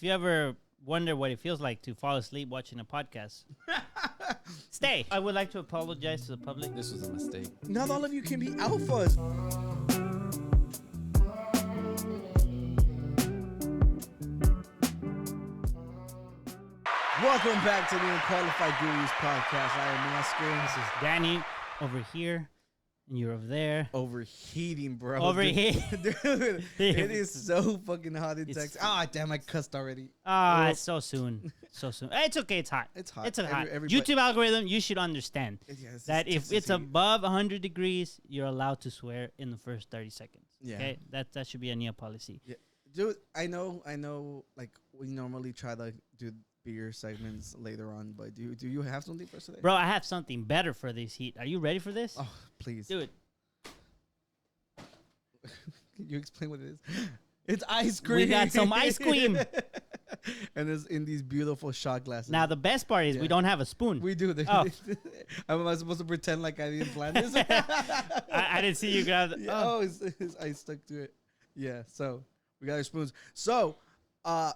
you ever wonder what it feels like to fall asleep watching a podcast, stay. I would like to apologize to the public. This was a mistake. Not all of you can be alphas. Welcome back to the Unqualified Gurus Podcast. I am Oscar. This is Danny over here, and you're over there. Overheating, bro. Overheating. Dude, it is so fucking hot in Texas. Ah, damn, I cussed already. It's so soon. So soon. It's okay. It's hot. It's hot. It's hot. Everybody- YouTube algorithm, you should understand that if it's heat. above 100 degrees, you're allowed to swear in the first 30 seconds. Yeah. Okay? That should be a new policy. Yeah. Dude, I know, like, we normally try to do beer segments later on, but do you have something for us today? Bro, I have something better for this heat. Are you ready for this? Oh, please. Dude. Can you explain what it is? It's ice cream. We got some ice cream. And it's in these beautiful shot glasses. Now, the best part is we don't have a spoon. We do. Oh. Am I supposed to pretend like I didn't plan this? I didn't see you grab it. Yeah, I stuck to it. Yeah, so we got our spoons. So,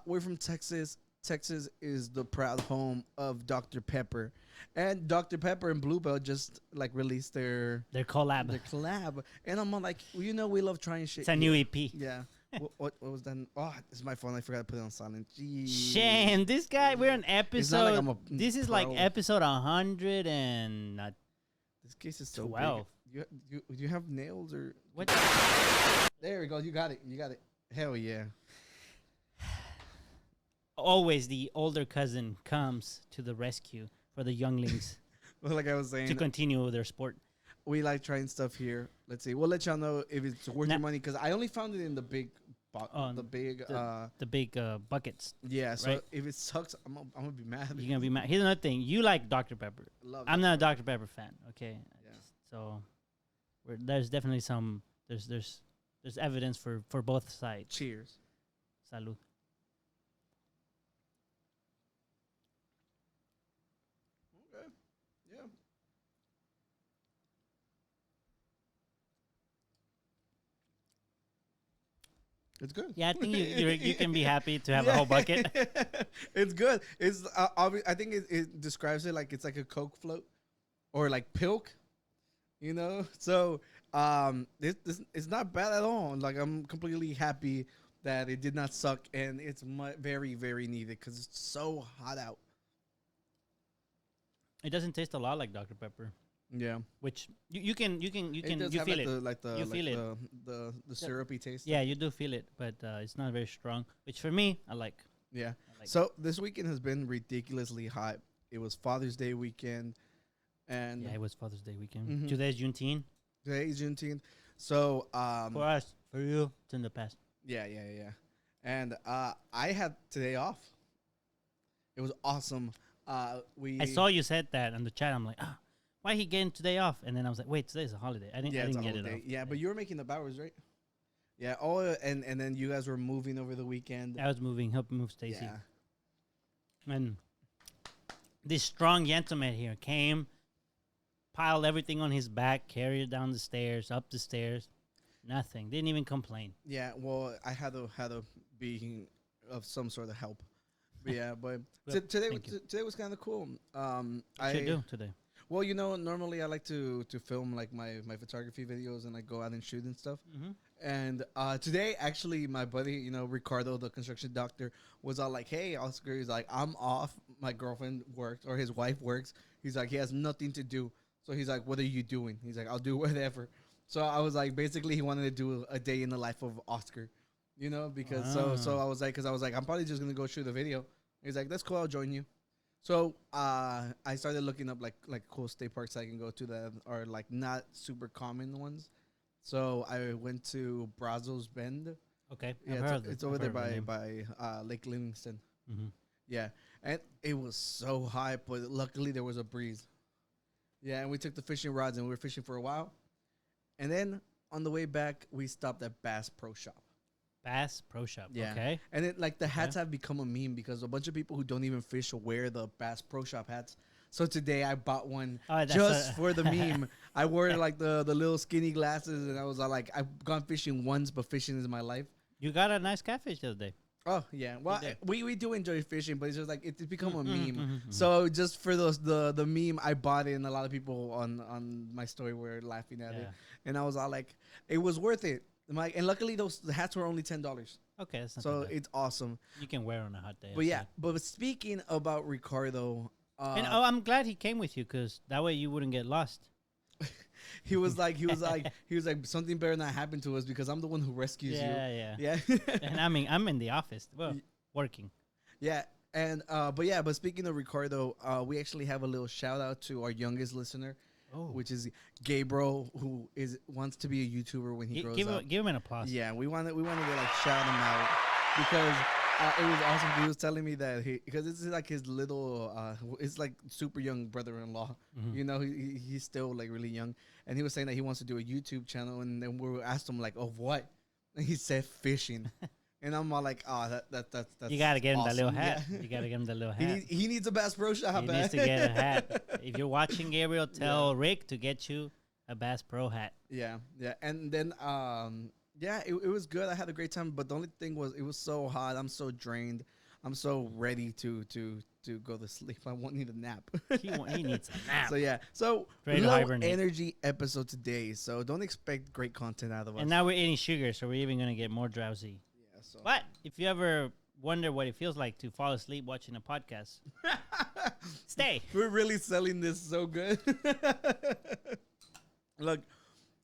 we're from Texas. Texas is the proud home of Dr. Pepper. And Dr. Pepper and Bluebell just like released their collab. And I'm like, well, you know, we love trying shit. It's a new EP. Yeah. what was that? Oh, this is my phone. I forgot to put it on silent. Jeez. Shame. This guy, we're on episode. Like this is like episode 100 and not. This case is so 12. big. You have nails or What? There we go. You got it. Hell yeah. Always the older cousin comes to the rescue for the younglings Well, like I was saying, to continue their sport. we like trying stuff here. Let's see. We'll let y'all know if it's worth your money because I only found it in the big, the big buckets. Yeah. So right? if it sucks, I'm gonna be mad. You're gonna be mad. Here's another thing. You like Dr. Pepper. I'm not a Dr. Pepper fan. Okay. Yeah. So there's definitely some. There's evidence for both sides. Cheers. Salud. Okay. Yeah. It's good. Yeah, I think you can be happy to have a whole bucket. It's good. It's I think it describes it like it's like a Coke float or like Pilk, you know. So this it's not bad at all. Like I'm completely happy that it did not suck and it's very very needed because it's so hot out. It doesn't taste a lot like Dr. Pepper. Yeah, Which you feel it. The syrupy taste. Yeah, you do feel it, but it's not very strong. Which for me, I like. Yeah. like So this weekend has been ridiculously hot. It was Father's Day weekend, and Yeah, it was Father's Day weekend. Mhm. Today's Juneteenth. today is Juneteenth. So For us, for you, it's in the past. yeah. And I had today off. It was awesome. I saw you said that in the chat. I'm like, why he getting today off? And then I was like, wait, today's a holiday. I didn't it's a get it holiday. off. Yeah, but you were making the Bowers, right? Yeah. Oh, and then you guys were moving over the weekend. I was helping move Stacy. Yeah. And this strong gentleman here came, piled everything on his back, carried it down the stairs, up the stairs. Nothing. Didn't even complain. Yeah. Well, I had to be of some sort of help. But yeah, but Good. today was kind of cool. What you do today? Well, you know, normally I like to film like my photography videos and like go out and shoot and stuff. Mm-hmm. And today, actually, my buddy, you know, Ricardo, the construction doctor, was all like, "Hey, Oscar," he's like, "I'm off. My girlfriend works or his wife works." He's like, he has nothing to do. So he's like, "What are you doing?" He's like, "I'll do whatever." So I was like, basically, he wanted to do a day in the life of Oscar, you know, because so I was like, I'm probably just gonna go shoot a video. He's like, "That's cool. I'll join you." So I started looking up like cool state parks I can go to that are like not super common ones. So I went to Brazos Bend. Okay. Yeah, it's over there by Lake Livingston. Mm-hmm. Yeah, and it was so hot, but luckily there was a breeze. Yeah, and we took the fishing rods and we were fishing for a while. And then on the way back, we stopped at Bass Pro Shop. Bass Pro Shop. Yeah. Okay. And it like the hats have become a meme because a bunch of people who don't even fish wear the Bass Pro Shop hats. So today I bought one just for the meme. I wore like the little skinny glasses and I was like, I've gone fishing once, but fishing is my life. You got a nice catfish the other day. Oh yeah, well do. we do enjoy fishing, but it's just like it's become a meme. Mm-hmm. So just for the meme, I bought it, and a lot of people on my story were laughing at it, and I was all like, it was worth it. And luckily the hats were only $10, Okay, that's not so too bad. it's awesome. You can wear on a hot day. But yeah, but speaking about Ricardo, And I'm glad he came with you because that way you wouldn't get lost. he was like something better not happen to us because I'm the one who rescues you. Yeah. And I'm in the office, working. Yeah, and but speaking of Ricardo, we actually have a little shout out to our youngest listener, which is Gabriel, who wants to be a YouTuber when he grows up. Give him an applause. Yeah, we wanted to like shout him out because it was awesome. He was telling me that because it's like his little it's like super young brother-in-law. Mm-hmm. You know, he's still like really young, and he was saying that he wants to do a YouTube channel, and then we asked him like, of what, and he said fishing. And I'm all like, that's you gotta get him awesome. the little hat. Yeah. You gotta get him the little hat. He needs a Bass Pro Shop. He needs to get a hat. If you're watching, Gabriel, tell Rick to get you a Bass Pro hat. Yeah, and then it was good. I had a great time, but the only thing was it was so hot. I'm so drained. I'm so ready to go to sleep. I won't need a nap. He needs a nap. So Ready to low hibernate. energy episode today. So don't expect great content out of us. And now we're eating sugar, so we're even gonna get more drowsy. Yeah. So. But if you ever wonder what it feels like to fall asleep watching a podcast, stay. We're really selling this so good. Look,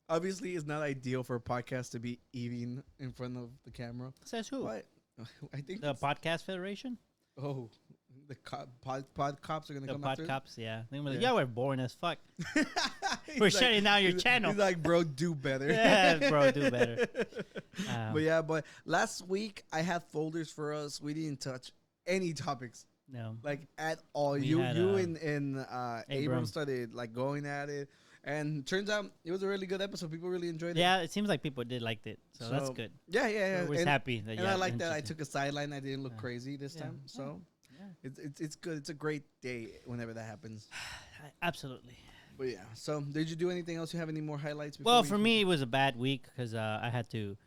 obviously, it's not ideal for a podcast to be eating in front of the camera. Says who? But I think The Podcast Federation? Oh, the pod cops are going to come after The pod cops, yeah. They're gonna be like, Yeah. yeah, we're boring as fuck. We're shutting down your channel. He's like, bro, do better. Yeah, bro, do better. But last week I had folders for us. We didn't touch any topics. No. Like at all. We You had, and Abram started like going at it. And turns out it was a really good episode. People really enjoyed it. Yeah, it seems like people did like it. So that's good. Yeah. We're happy that and I like that I took a sideline. I didn't look crazy this time. Yeah. So it's good. It's a great day whenever that happens. Absolutely. But yeah. So did you do anything else? You have any more highlights? Well, for me, it was a bad week because I had 2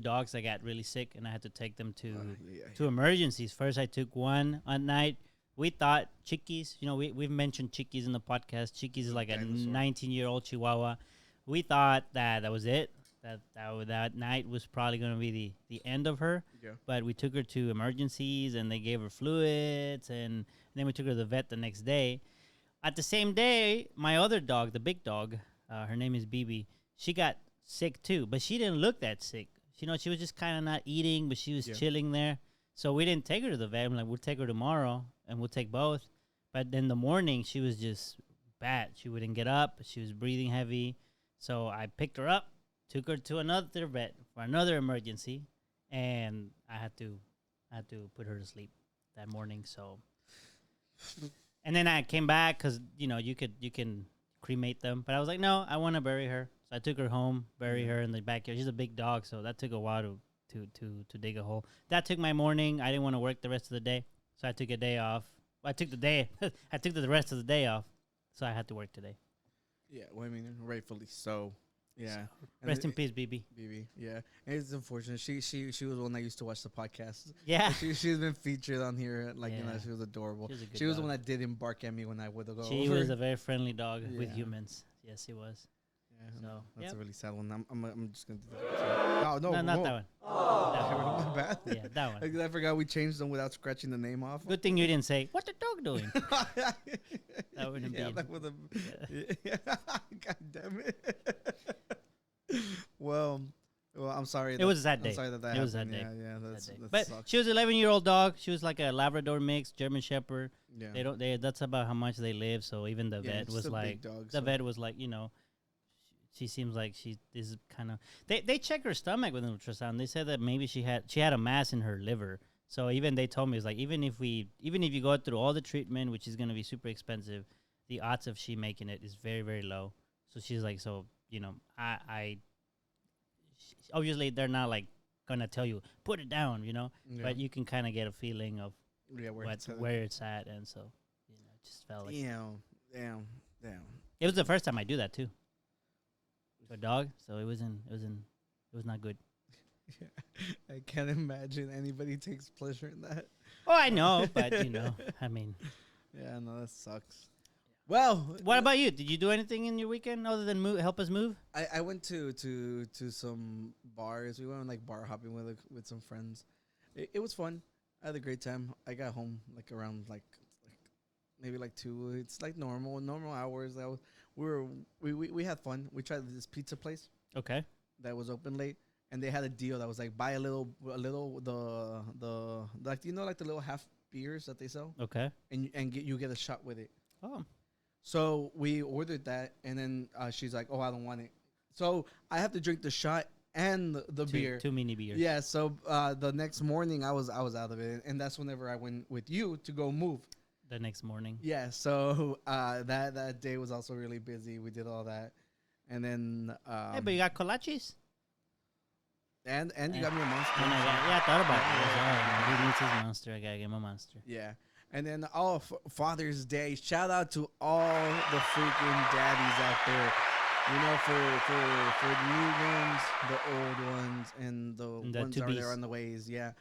dogs that got really sick, and I had to take them to emergencies. First, I took one at night. We thought Chickies, we've mentioned Chickies in the podcast. Chickies is like a 19-year-old Chihuahua. We thought that was it. That night was probably going to be the end of her. Yeah. But we took her to emergencies, and they gave her fluids, and then we took her to the vet the next day. At the same day, my other dog, the big dog, her name is BB, she got sick too, but she didn't look that sick. She was just kind of not eating, but she was chilling there. So we didn't take her to the vet. I'm like, we'll take her tomorrow, and we'll take both. But in the morning, she was just bad. She wouldn't get up. She was breathing heavy. So I picked her up, took her to another vet for another emergency, and I had to put her to sleep that morning. So, and then I came back because you can cremate them, but I was like, no, I want to bury her. So I took her home, bury her in the backyard. She's a big dog, so that took a while to dig a hole. That took my morning. I didn't want to work the rest of the day, so I took a day off. I took the rest of the day off, so I had to work today. Yeah, well, I mean, rightfully so. Yeah. Rest in peace, BB. BB, yeah. And it's unfortunate. She was one that used to watch the podcast. Yeah. She's been featured on here. She was adorable. She was the one that did embark at me when I would go She over. was a very friendly dog with humans. Yes, she was. Yeah, so, that's a really sad one. I'm just going to do that. Oh, no, not that one. Oh, my bad. Yeah, that one. I forgot we changed them without scratching the name off. Good thing you didn't say, "What the dog doing?" That wouldn't be. That would have. God damn it. Well, I'm sorry. It was a sad day. I'm sorry that it was a sad day. Yeah, but sucks. she was an 11-year-old dog. She was like a Labrador mix, German Shepherd. Yeah. That's about how much they live. So even the vet was like, vet was like, she seems like she is kind of. They check her stomach with an ultrasound. They said that maybe she had a mass in her liver. So even they told me it's like even if you go through all the treatment, which is going to be super expensive, the odds of she making it is very, very low. So she's like, obviously they're not like gonna tell you put it down, but you can kind of get a feeling of where it's at, and so it just felt like damn. It was the first time I do that too to a dog, so it was not good. I can't imagine anybody takes pleasure in that. Oh, I know, but I mean, Yeah, no, that sucks. Well, what about you? Did you do anything in your weekend other than help us move? I went to some bars. We went like bar hopping with some friends. It was fun. I had a great time. I got home like around like maybe like 2. It's like normal hours. We had fun. We tried this pizza place Okay. that was open late, and they had a deal that was like buy a little the like like the little half beers that they sell, Okay. and you get a shot with it. Oh. So we ordered that, and then she's like, "Oh, I don't want it." So I have to drink the shot and the beer. 2 mini beers. Yeah. So the next morning, I was out of it, and that's whenever I went with you to go move. The next morning. Yeah. So that day was also really busy. We did all that, and then Hey, but you got kolaches? and you got me a monster. I thought about it. He needs his monster. I gotta get him a monster. Yeah. And then Father's Day. Shout out to all the freaking daddies out there. For the new ones, the old ones, and the ones that are there on the ways. Yeah.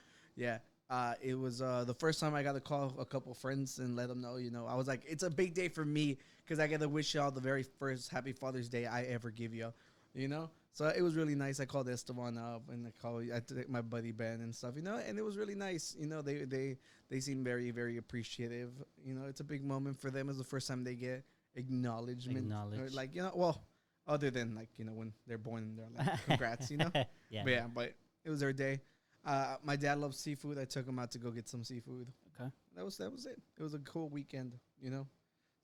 It was the first time I got to call a couple friends and let them know. I was like, it's a big day for me because I got to wish y'all the very first Happy Father's Day I ever give you. So it was really nice. I called Esteban up and I took my buddy Ben and stuff, and it was really nice. They seem very, very appreciative. It's a big moment for them. It's the first time they get acknowledgement. Or other than when they're born and they're like, congrats, Yeah. But it was their day. My dad loves seafood. I took him out to go get some seafood. Okay. That was it. It was a cool weekend, Not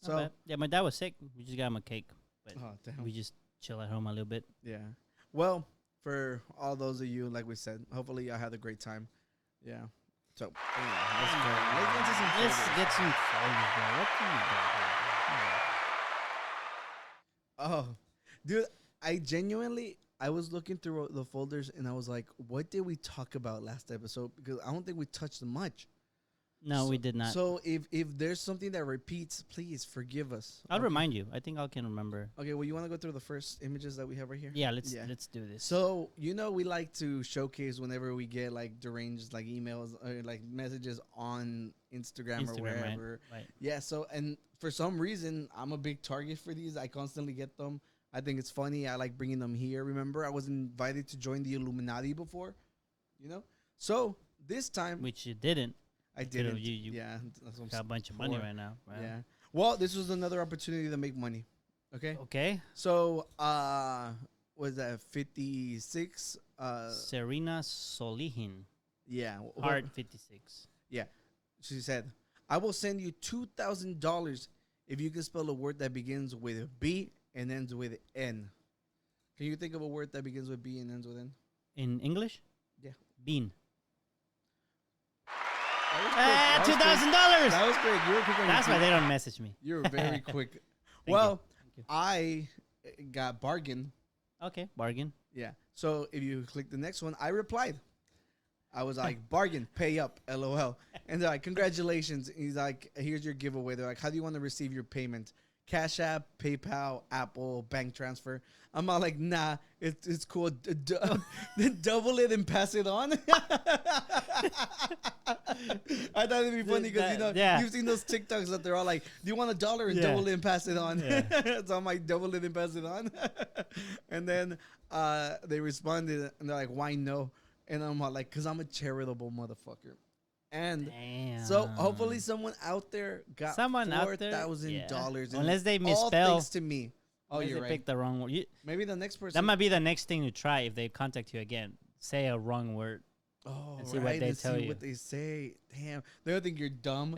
So bad. Yeah, my dad was sick. We just got him a cake, but damn. we just chill at home a little bit. Yeah. Well, for all those of you, like we said, hopefully y'all had a great time. Yeah. So anyway, let's go. Let's get some photos, bro. What can you do? Oh, dude, I was looking through the folders and I was like, what did we talk about last episode? Because I don't think we touched much. No, we did not. So if there's something that repeats, please forgive us. I'll remind you. I think I can remember. Okay, well, you want to go through the first images that we have right here? Yeah, let's do this. So, we like to showcase whenever we get like deranged like emails or like messages on Instagram or wherever. Right. Yeah, so and for some reason, I'm a big target for these. I constantly get them. I think it's funny. I like bringing them here. Remember, I was invited to join the Illuminati before, So, this time Which you didn't. I didn't. You got a bunch of money right now. Right? Yeah. Well, this was another opportunity to make money. Okay. Okay. So, was that 56? Serena Solihin. Yeah. Heart 56. Yeah. She said, I will send you $2,000 if you can spell a word that begins with a B and ends with N. Can you think of a word that begins with B and ends with N? In English? Yeah. Bean. $2,000. That was quick. You were quick on That's why they don't message me. You were very quick. Thank you. I got bargain. Okay, bargain. Yeah. So if you click the next one, I replied. I was like, bargain, pay up, LOL. And they're like, congratulations. He's like, here's your giveaway. They're like, how do you want to receive your payment? Cash App, PayPal, Apple, bank transfer. I'm all like, nah, it's cool. Double it and pass it on. I thought it'd be funny because you've seen those TikToks that they're all like, do you want $1 and double it and pass it on? Yeah. So I'm like, double it and pass it on. And then they responded and they're like, why no? And I'm all like, because I'm a charitable motherfucker. And so hopefully someone out there got $4,000. Unless they misspell. All thanks to me. Oh, you're right. Pick the wrong word. Maybe the next person. That might be the next thing to try if they contact you again. Say a wrong word. Oh, and see what they tell you. What they say. Damn, they don't think you're dumb.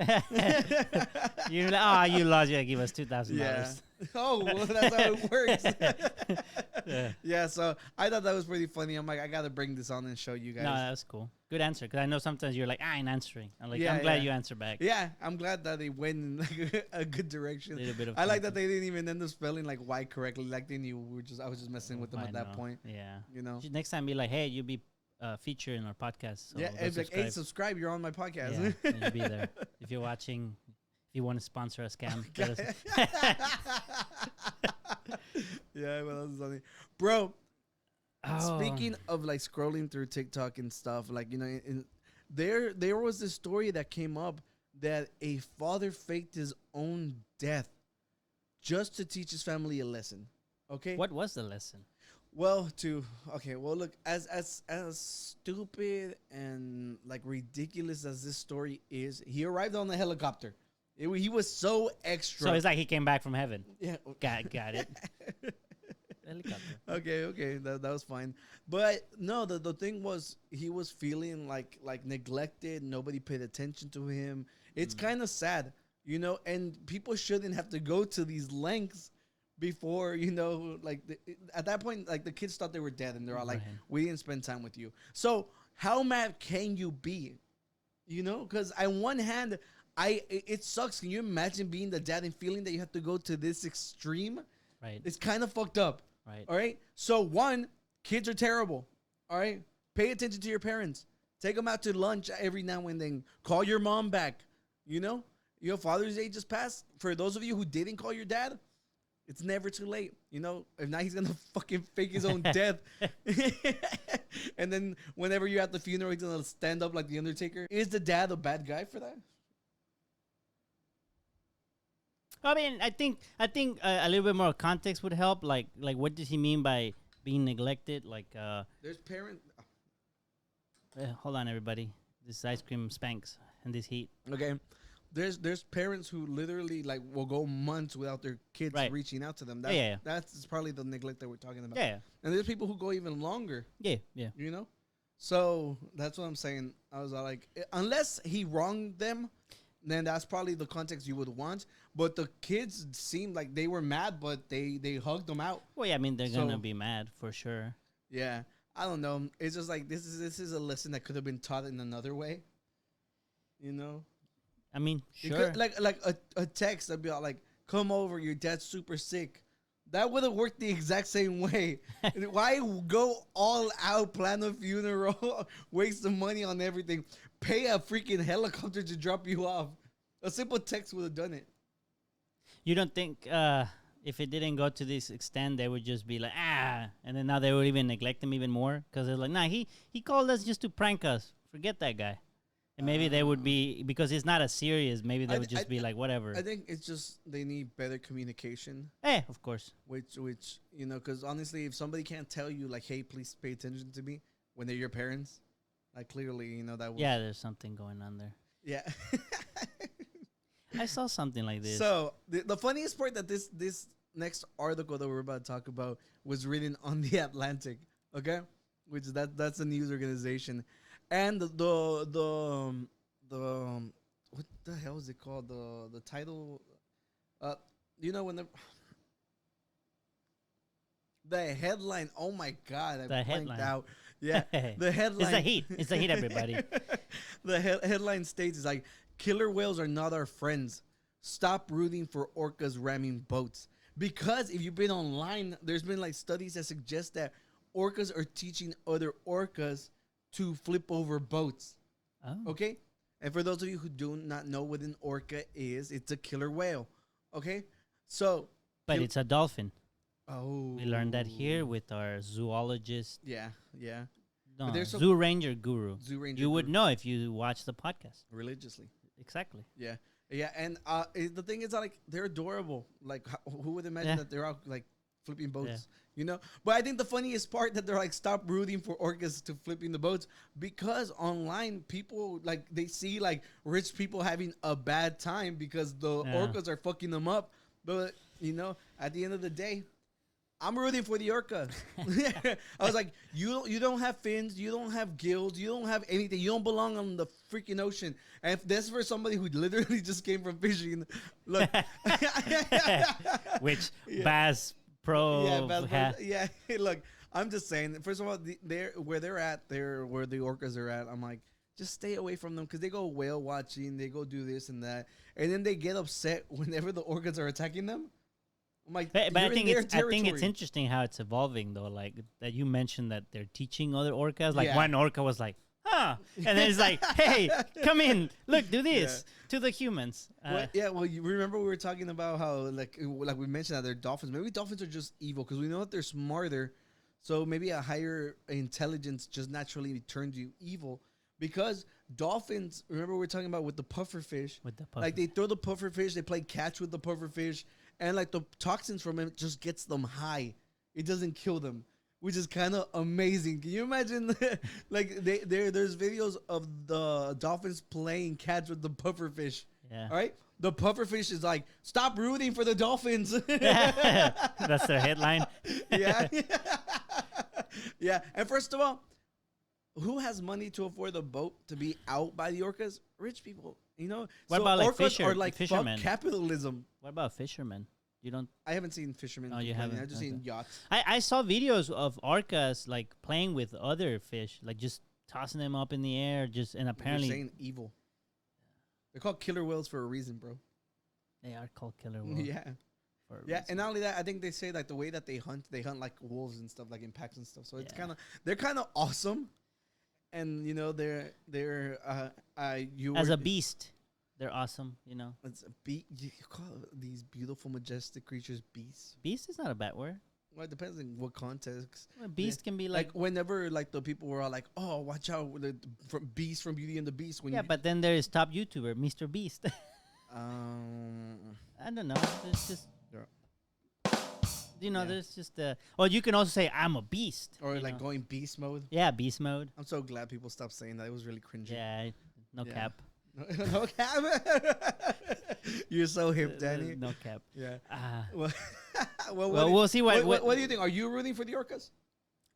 You're like, you lost. You give us $2,000. Yeah. Oh, well, that's how it works. Yeah. So I thought that was pretty funny. I'm like, I gotta bring this on and show you guys. No, that's cool. Good answer. Because I know sometimes you're like, I ain't answering. I'm like, I'm glad you answered back. Yeah, I'm glad that they went in like a good direction. I like that they didn't even end up spelling like Y correctly. Like they knew I was just messing with them at that point. Yeah. Next time be like, hey, you'll be featured in our podcast. So it's like, hey, subscribe. You're on my podcast. Yeah, you'll be there. If you're watching, if you want to sponsor a scam. Yeah, well, that's funny. Bro, Oh, speaking of like scrolling through TikTok and stuff, like there was this story that came up that a father faked his own death just to teach his family a lesson. Okay. what was the lesson? Well, look, as stupid and like ridiculous as this story is, he arrived on the helicopter. He was so extra. So it's like he came back from heaven. Yeah. Got it. Helicopter. Okay, that was fine. But no, the thing was he was feeling like neglected. Nobody paid attention to him. It's kind of sad, and people shouldn't have to go to these lengths before, like at that point, like the kids thought they were dead and they're all like, we didn't spend time with you. So how mad can you be? Because on one hand, it sucks. Can you imagine being the dad and feeling that you have to go to this extreme? Right. It's kind of fucked up. Right. All right. So one, kids are terrible. All right. Pay attention to your parents. Take them out to lunch every now and then. Call your mom back. Father's Day just passed. For those of you who didn't call your dad, it's never too late. If not, he's going to fucking fake his own death. And then whenever you're at the funeral, he's going to stand up like the Undertaker. Is the dad a bad guy for that? I mean, I think a little bit more context would help. Like what does he mean by being neglected? Like, there's parents. Hold on, everybody. This ice cream spanks in this heat. Okay, there's parents who literally like will go months without their kids reaching out to them. That's probably the neglect that we're talking about. Yeah. And there's people who go even longer. Yeah. So that's what I'm saying. I was like, unless he wronged them, then that's probably the context you would want. But the kids seemed like they were mad, but they hugged them out. Well, yeah, I mean, they're gonna be mad for sure. Yeah, I don't know. It's just like this is a lesson that could have been taught in another way. I mean, sure. Like a text that'd be like, "Come over, your dad's super sick." That would have worked the exact same way. Why go all out, plan a funeral, waste the money on everything, pay a freaking helicopter to drop you off? A simple text would have done it. You don't think if it didn't go to this extent, they would just be like, and then now they would even neglect him even more? Because they're like, nah, he called us just to prank us. Forget that guy. And maybe they would be, because it's not as serious, maybe they would just be like, whatever. I think it's just they need better communication. Of course. Which because honestly, if somebody can't tell you, like, hey, please pay attention to me when they're your parents, like, clearly, that was... Yeah, there's something going on there. Yeah. I saw something like this. So, the funniest part that this next article that we're about to talk about was written on The Atlantic, okay? Which that's a news organization. And the what the hell is it called? The title, when the headline. Oh my god! I blanked out. Yeah, the headline. It's the heat, everybody. The headline states is like, "Killer whales are not our friends. Stop rooting for orcas ramming boats." Because if you've been online, there's been like studies that suggest that orcas are teaching other orcas to flip over boats. Oh. Okay? And for those of you who do not know what an orca is, it's a killer whale. Okay? So... But it's a dolphin. Oh. We learned that here with our zoologist. Yeah. No, Zoo Ranger Guru. Zoo Ranger You would know if you watch the podcast. Religiously. Exactly. Yeah. Yeah, and the thing is, like, they're adorable. Like, who would imagine that they're out, like, flipping boats, But I think the funniest part that they're like, stop rooting for orcas to flipping the boats, because online people, like, they see like rich people having a bad time because the orcas are fucking them up. But at the end of the day, I'm rooting for the orca. I was like, you don't have fins, you don't have gills, you don't have anything, you don't belong on the freaking ocean. And if that's for somebody who literally just came from fishing, look, which Bass Pro, look, I'm just saying. First of all, they're where they're at, where the orcas are at. I'm like, just stay away from them because they go whale watching, they go do this and that, and then they get upset whenever the orcas are attacking them. I'm like, but I think it's interesting how it's evolving though. Like that you mentioned that they're teaching other orcas. Like one orca was like, and then it's like, hey, come in, look, do this to the humans. Well, you remember we were talking about how like we mentioned that they're dolphins. Maybe dolphins are just evil because we know that they're smarter. So maybe a higher intelligence just naturally turns you evil. Because dolphins, remember we were talking about with the puffer fish. With the puffer. Like they throw the puffer fish, they play catch with the puffer fish, and like the toxins from it just gets them high. It doesn't kill them, which is kind of amazing. Can you imagine? Like there's videos of the dolphins playing catch with the puffer fish. Yeah. All right. The puffer fish is like, stop rooting for the dolphins. That's their headline. Yeah. Yeah. And first of all, who has money to afford a boat to be out by the orcas? Rich people. You know? What so about like orcas are like fishermen? fuck capitalism. What about fishermen? You don't. I haven't seen fishermen. Oh, you complaining. haven't? I've just seen yachts. I saw videos of orcas like playing with other fish, like just tossing them up in the air, just and apparently You're saying evil. They're called killer whales for a reason, bro. they are called killer whales. Yeah. Yeah, and not only that, I think they say like the way that they hunt like wolves and stuff, like in packs and stuff. So it's they're kind of awesome, and you know they're as a beast, they're awesome. You know, it's you call these beautiful, majestic creatures beasts. Beast is not a bad word. Well, it depends on what context. Well, beast can be like whenever like the people were all like, "Oh, watch out, from Beast from Beauty and the Beast." When but then there is top YouTuber Mr. Beast. I don't know. It's just there's just you can also say I'm a beast or like going beast mode. Yeah, beast mode. I'm so glad people stopped saying that. It was really cringy. Yeah, no cap. No cap. You're so hip, Danny. No cap. Yeah. Well, we'll see what do you think? Are you rooting for the orcas?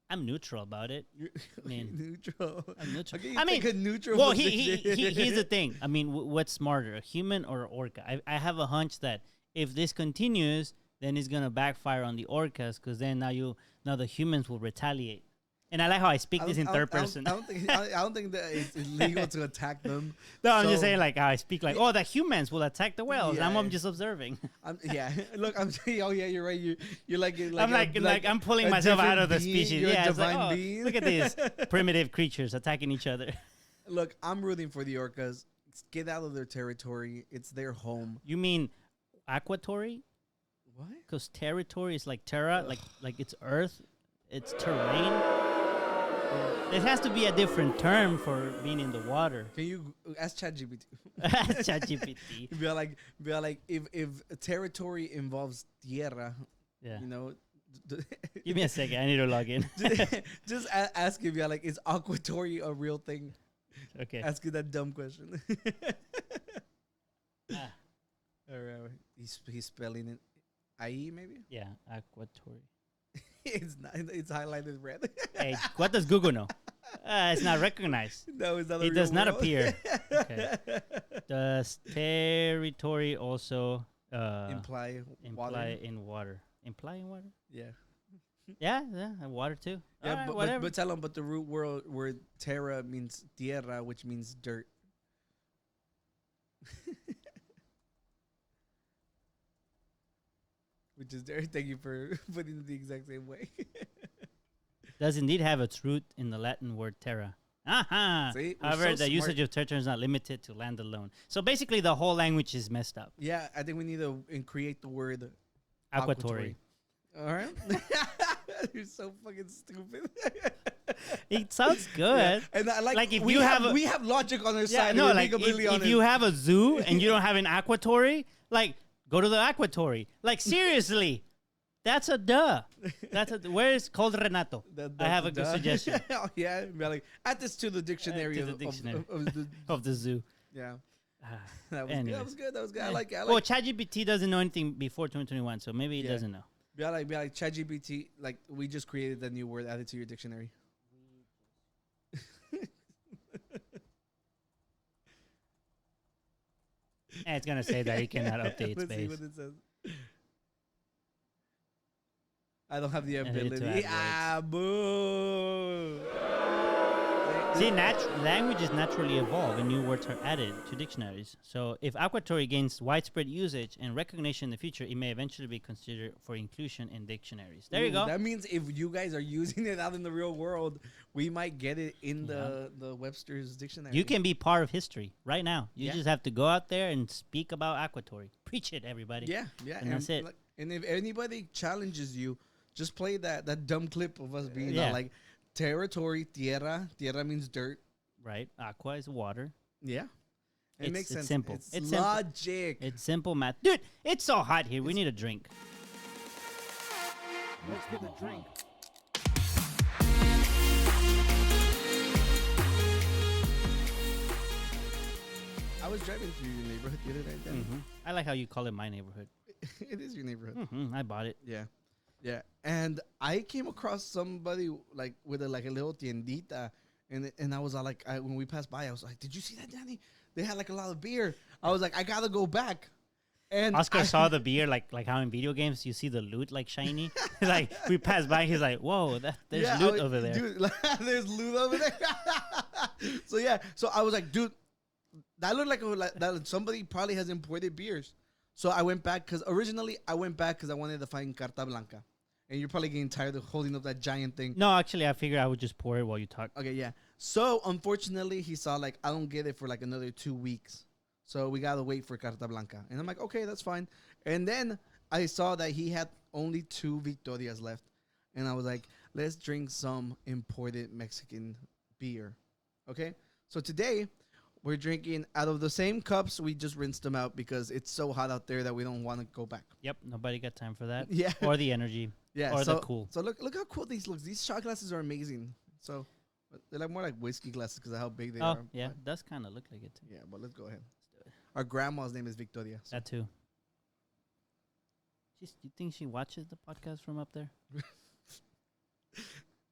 I'm neutral about it. I mean, neutral. I'm neutral. Okay, I mean, a neutral. well, here's the thing. I mean, what's smarter, a human or an orca? I have a hunch that if this continues, then it's gonna backfire on the orcas because then now the humans will retaliate. And I like how I speak this in third person. I don't think that it's legal to attack them. No, I'm just saying like how I speak like, the humans will attack the whales. Yeah, I'm just observing. Look, I'm saying, oh yeah, you're right. You're like I'm pulling myself out of the species. You're Yeah, a it's like, divine being. Look at these primitive creatures attacking each other. Look, I'm rooting for the orcas. Get out of their territory. It's their home. You mean Aquatory? What? Because territory is like terra, like it's earth, it's terrain. It has to be a different term for being in the water. Can you ask ChatGPT? ChatGPT. Be like, if territory involves tierra, yeah. You know. Give me a second. I need to log in. just ask him. Be like, is Aquatory a real thing? Okay. Ask you that dumb question. All right. He's spelling it. IE maybe? Yeah, Aquatory. It's not. It's highlighted red. Hey, what does Google know? It's not recognized. No, it's not. It does not appear. Okay. Does territory also imply water? In water? Imply in water? Yeah. Yeah, and water too. Yeah, right, but tell them. But the root word terra means tierra, which means dirt. Which is there. Thank you for putting it the exact same way. Does indeed have its root in the Latin word terra. Aha! See, however, the usage of terra is not limited to land alone. So basically, the whole language is messed up. Yeah, I think we need to create the word Aquatory. All right. You're so fucking stupid. It sounds good. Yeah. And like if we you we have logic on our side. No, We're like if you have a zoo and you don't have an aquatory, like go to the aquatory. Like seriously, that's a duh. Where is called Renato? I have a good suggestion. Oh, yeah, like add this to the dictionary, of the zoo. Yeah. That was good. I like it. Well, ChatGPT doesn't know anything before 2021, so maybe it doesn't know. Be like ChatGPT, like we just created that new word, added to your dictionary. And it's gonna say that you cannot update Let's space. see what it says. I don't have the ability. Boo! See, languages naturally evolve and new words are added to dictionaries. So if Aquatory gains widespread usage and recognition in the future, it may eventually be considered for inclusion in dictionaries. There you go. That means if you guys are using it out in the real world, we might get it in the Webster's dictionary. You can be part of history right now. You just have to go out there and speak about Aquatory. Preach it, everybody. Yeah. And that's it. And if anybody challenges you just play that dumb clip of us being Yeah. like territory, tierra. Tierra means dirt. Right. Aqua is water. Yeah. It makes sense. Simple. It's simple. logic. It's simple math. Dude, it's so hot here. We need a drink. Let's get a drink. I was driving through your neighborhood the other day. Dan. I like how you call it my neighborhood. It is your neighborhood. I bought it. Yeah. Yeah. And I came across somebody like with a little tiendita. And I was like, when we passed by, I was like, did you see that, Danny? They had like a lot of beer. I was like, I gotta go back. And Oscar saw the beer like how in video games you see the loot like shiny. Like we passed by, he's like, "Whoa, there's loot over there." Dude, there's loot over there. So I was like, dude, that looked like that somebody probably has imported beers. So I went back because originally I went back because I wanted to find Carta Blanca, and you're probably getting tired of holding up that giant thing. No, actually, I figured I would just pour it while you talk. Okay, yeah. So unfortunately, he saw like I don't get it for like another 2 weeks. So we gotta wait for Carta Blanca. And I'm like, okay, that's fine. And then I saw that he had only 2 Victorias left. And I was like, let's drink some imported Mexican beer. Okay? So today, we're drinking out of the same cups. We just rinsed them out because it's so hot out there that we don't want to go back. Yep, nobody got time for that. Yeah. Or the energy. Yeah. Or so, the cool. So look how cool these look. These shot glasses are amazing. So they're like more like whiskey glasses because of how big they are. Oh, yeah, But does kind of look like it too. yeah, but let's go ahead. Our grandma's name is Victoria. So. That too. You think she watches the podcast from up there?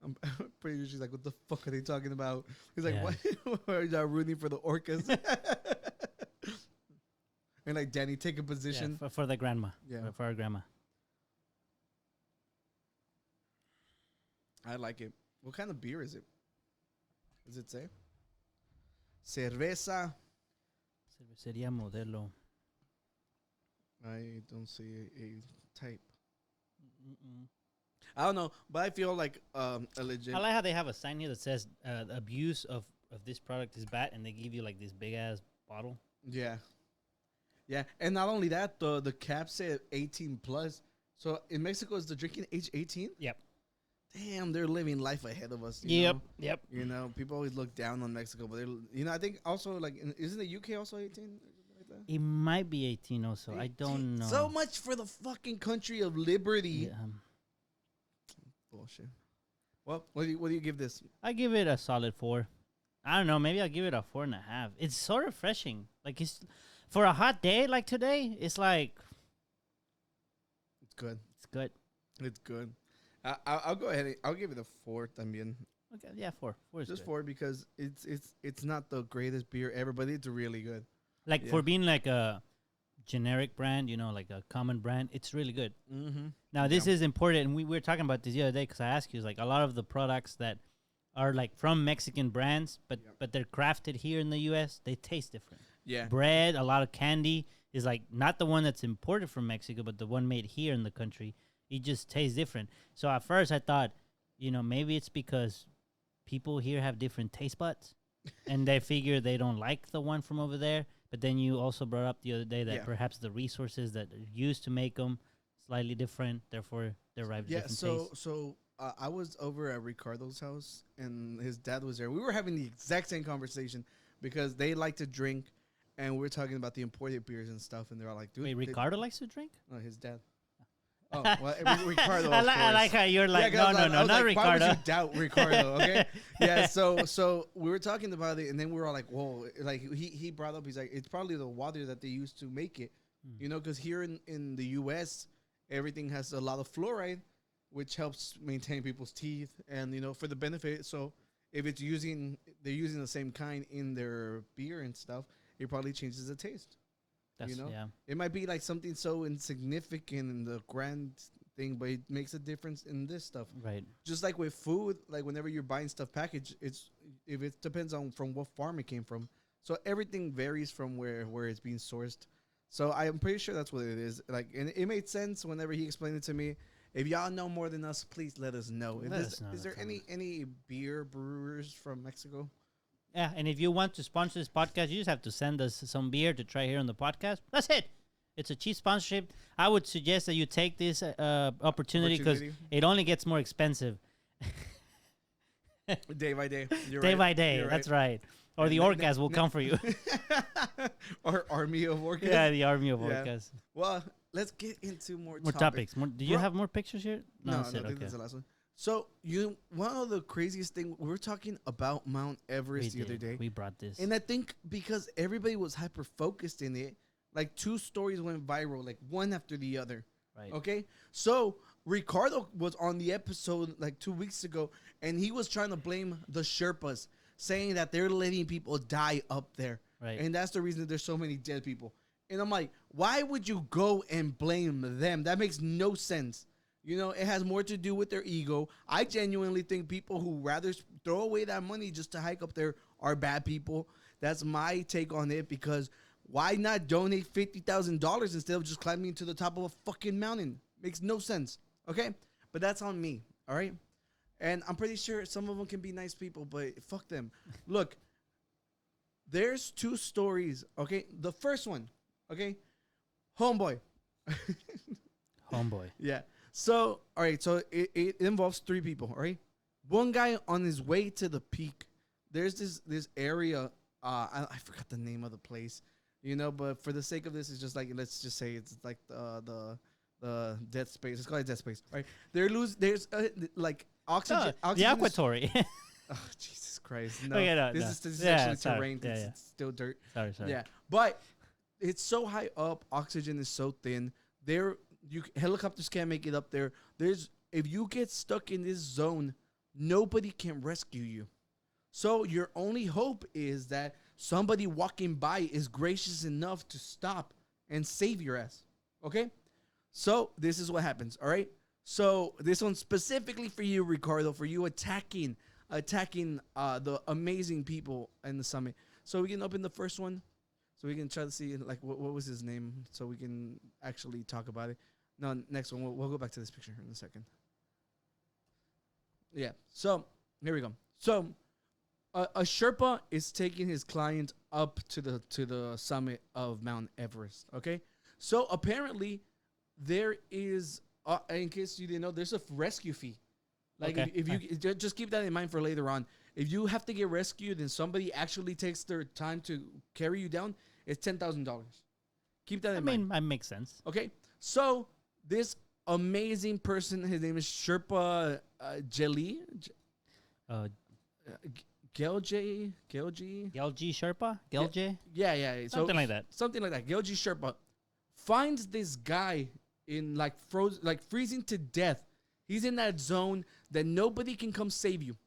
I'm pretty sure she's like, what the fuck are they talking about? He's like, Yeah. what? Are you rooting for the Orcas? And like, Danny, take a position. Yeah, for the grandma. Yeah. For our grandma. I like it. What kind of beer is it? Does it say? Cerveza. Cervecería Modelo. I don't see a type. Mm-mm. I don't know, but I feel like a legit. I like how they have a sign here that says abuse of this product is bad, and they give you like this big ass bottle. Yeah. Yeah. And not only that, the cap said 18 plus. So in Mexico, is the drinking age 18? Yep. Damn, they're living life ahead of us. You know? Yep. You know, people always look down on Mexico, but I think also like, isn't the UK also 18? Like that? It might be 18 also. I don't know. So much for the fucking country of liberty. Yeah. Bullshit. Well, what do you give this? I give it a solid 4. I don't know. Maybe I'll give it a 4.5. It's so refreshing. Like it's for a hot day like today. It's like It's good. it's good. It's good. I'll go ahead. I'll give it a 4 también. Okay, yeah, 4. 4 is Just good. 4 because it's not the greatest beer ever, but it's really good. Like Yeah. for being like a generic brand, like a common brand, it's really good. Mm-hmm. Now this is important, and we were talking about this the other day because I asked you, like a lot of the products that are like from Mexican brands, but they're crafted here in the U.S., they taste different. Yeah. Bread, a lot of candy is like not the one that's imported from Mexico, but the one made here in the country. It just tastes different. So at first I thought, maybe it's because people here have different taste buds, and they figure they don't like the one from over there. But then you also brought up the other day that perhaps the resources that are used to make them slightly different, therefore derive different taste. So I was over at Ricardo's house, and his dad was there. We were having the exact same conversation because they like to drink, and we were talking about the imported beers and stuff, and they're all like, dude. Wait, Ricardo likes to drink? No, his dad. Oh, well, Ricardo. I like how you're like, no, not like, Ricardo. Why would you doubt Ricardo? Okay, yeah. So we were talking about it, and then we were all like, "Whoa!" Like he brought up, he's like, "It's probably the water that they use to make it." Because here in the U.S., everything has a lot of fluoride, which helps maintain people's teeth, and for the benefit. So if they're using the same kind in their beer and stuff, it probably changes the taste. Yeah. It might be like something so insignificant in the grand thing, but it makes a difference in this stuff. Right. Just like with food, like whenever you're buying stuff packaged, it depends on from what farm it came from. So everything varies from where it's being sourced. So I'm pretty sure that's what it is. Like, and it made sense whenever he explained it to me. If y'all know more than us, please let us know. Is there any beer brewers from Mexico? Yeah, and if you want to sponsor this podcast, you just have to send us some beer to try here on the podcast. That's it. It's a cheap sponsorship. I would suggest that you take this opportunity because it only gets more expensive. Day by day. Day by day. That's right. Or the Orcas will come for you. Or army of Orcas. Yeah, the army of Orcas. Well, let's get into more topics. Do you have more pictures here? No, I think that's the last one. So, one of the craziest thing, we were talking about Mount Everest the other day. We brought this. And I think because everybody was hyper-focused in it, like 2 stories went viral, like one after the other. Right. Okay? So, Ricardo was on the episode like 2 weeks ago, and he was trying to blame the Sherpas, saying that they're letting people die up there. Right. And that's the reason that there's so many dead people. And I'm like, why would you go and blame them? That makes no sense. It has more to do with their ego. I genuinely think people who rather throw away that money just to hike up there are bad people. That's my take on it, because why not donate $50,000 instead of just climbing to the top of a fucking mountain? Makes no sense. Okay? But that's on me. All right? And I'm pretty sure some of them can be nice people, but fuck them. Look, there's 2 stories. Okay? The first one. Okay? Homeboy. Homeboy. Yeah. So, all right. So it involves 3 people. All right. One guy on his way to the peak. There's this area. I forgot the name of the place. But for the sake of this, it's just like, let's just say it's like the dead space. It's called a dead space. Right. There's like oxygen. The Aquatory. Oh, Jesus Christ! No, okay, no, this is actually terrain. It's still dirt. Sorry. Yeah, but it's so high up. Oxygen is so thin. Helicopters can't make it up there. If you get stuck in this zone, nobody can rescue you. So your only hope is that somebody walking by is gracious enough to stop and save your ass. Okay? So this is what happens. All right? So this one's specifically for you, Ricardo, for you attacking the amazing people in the summit. So we can open the first one. So we can try to see, like, what was his name, so we can actually talk about it. No, next one. We'll go back to this picture in a second. Yeah. So here we go. So a Sherpa is taking his client up to the summit of Mount Everest. Okay. So apparently there is, in case you didn't know, there's a rescue fee. Like, okay. if you just keep that in mind for later on. If you have to get rescued and somebody actually takes their time to carry you down, it's $10,000. Keep that in mind. I mean, that makes sense. Okay. So this amazing person, his name is Sherpa Gelji. Gelji Sherpa? Gelji? Yeah. Something like that. Something like that. Gelji Sherpa finds this guy in like freezing to death. He's in that zone that nobody can come save you.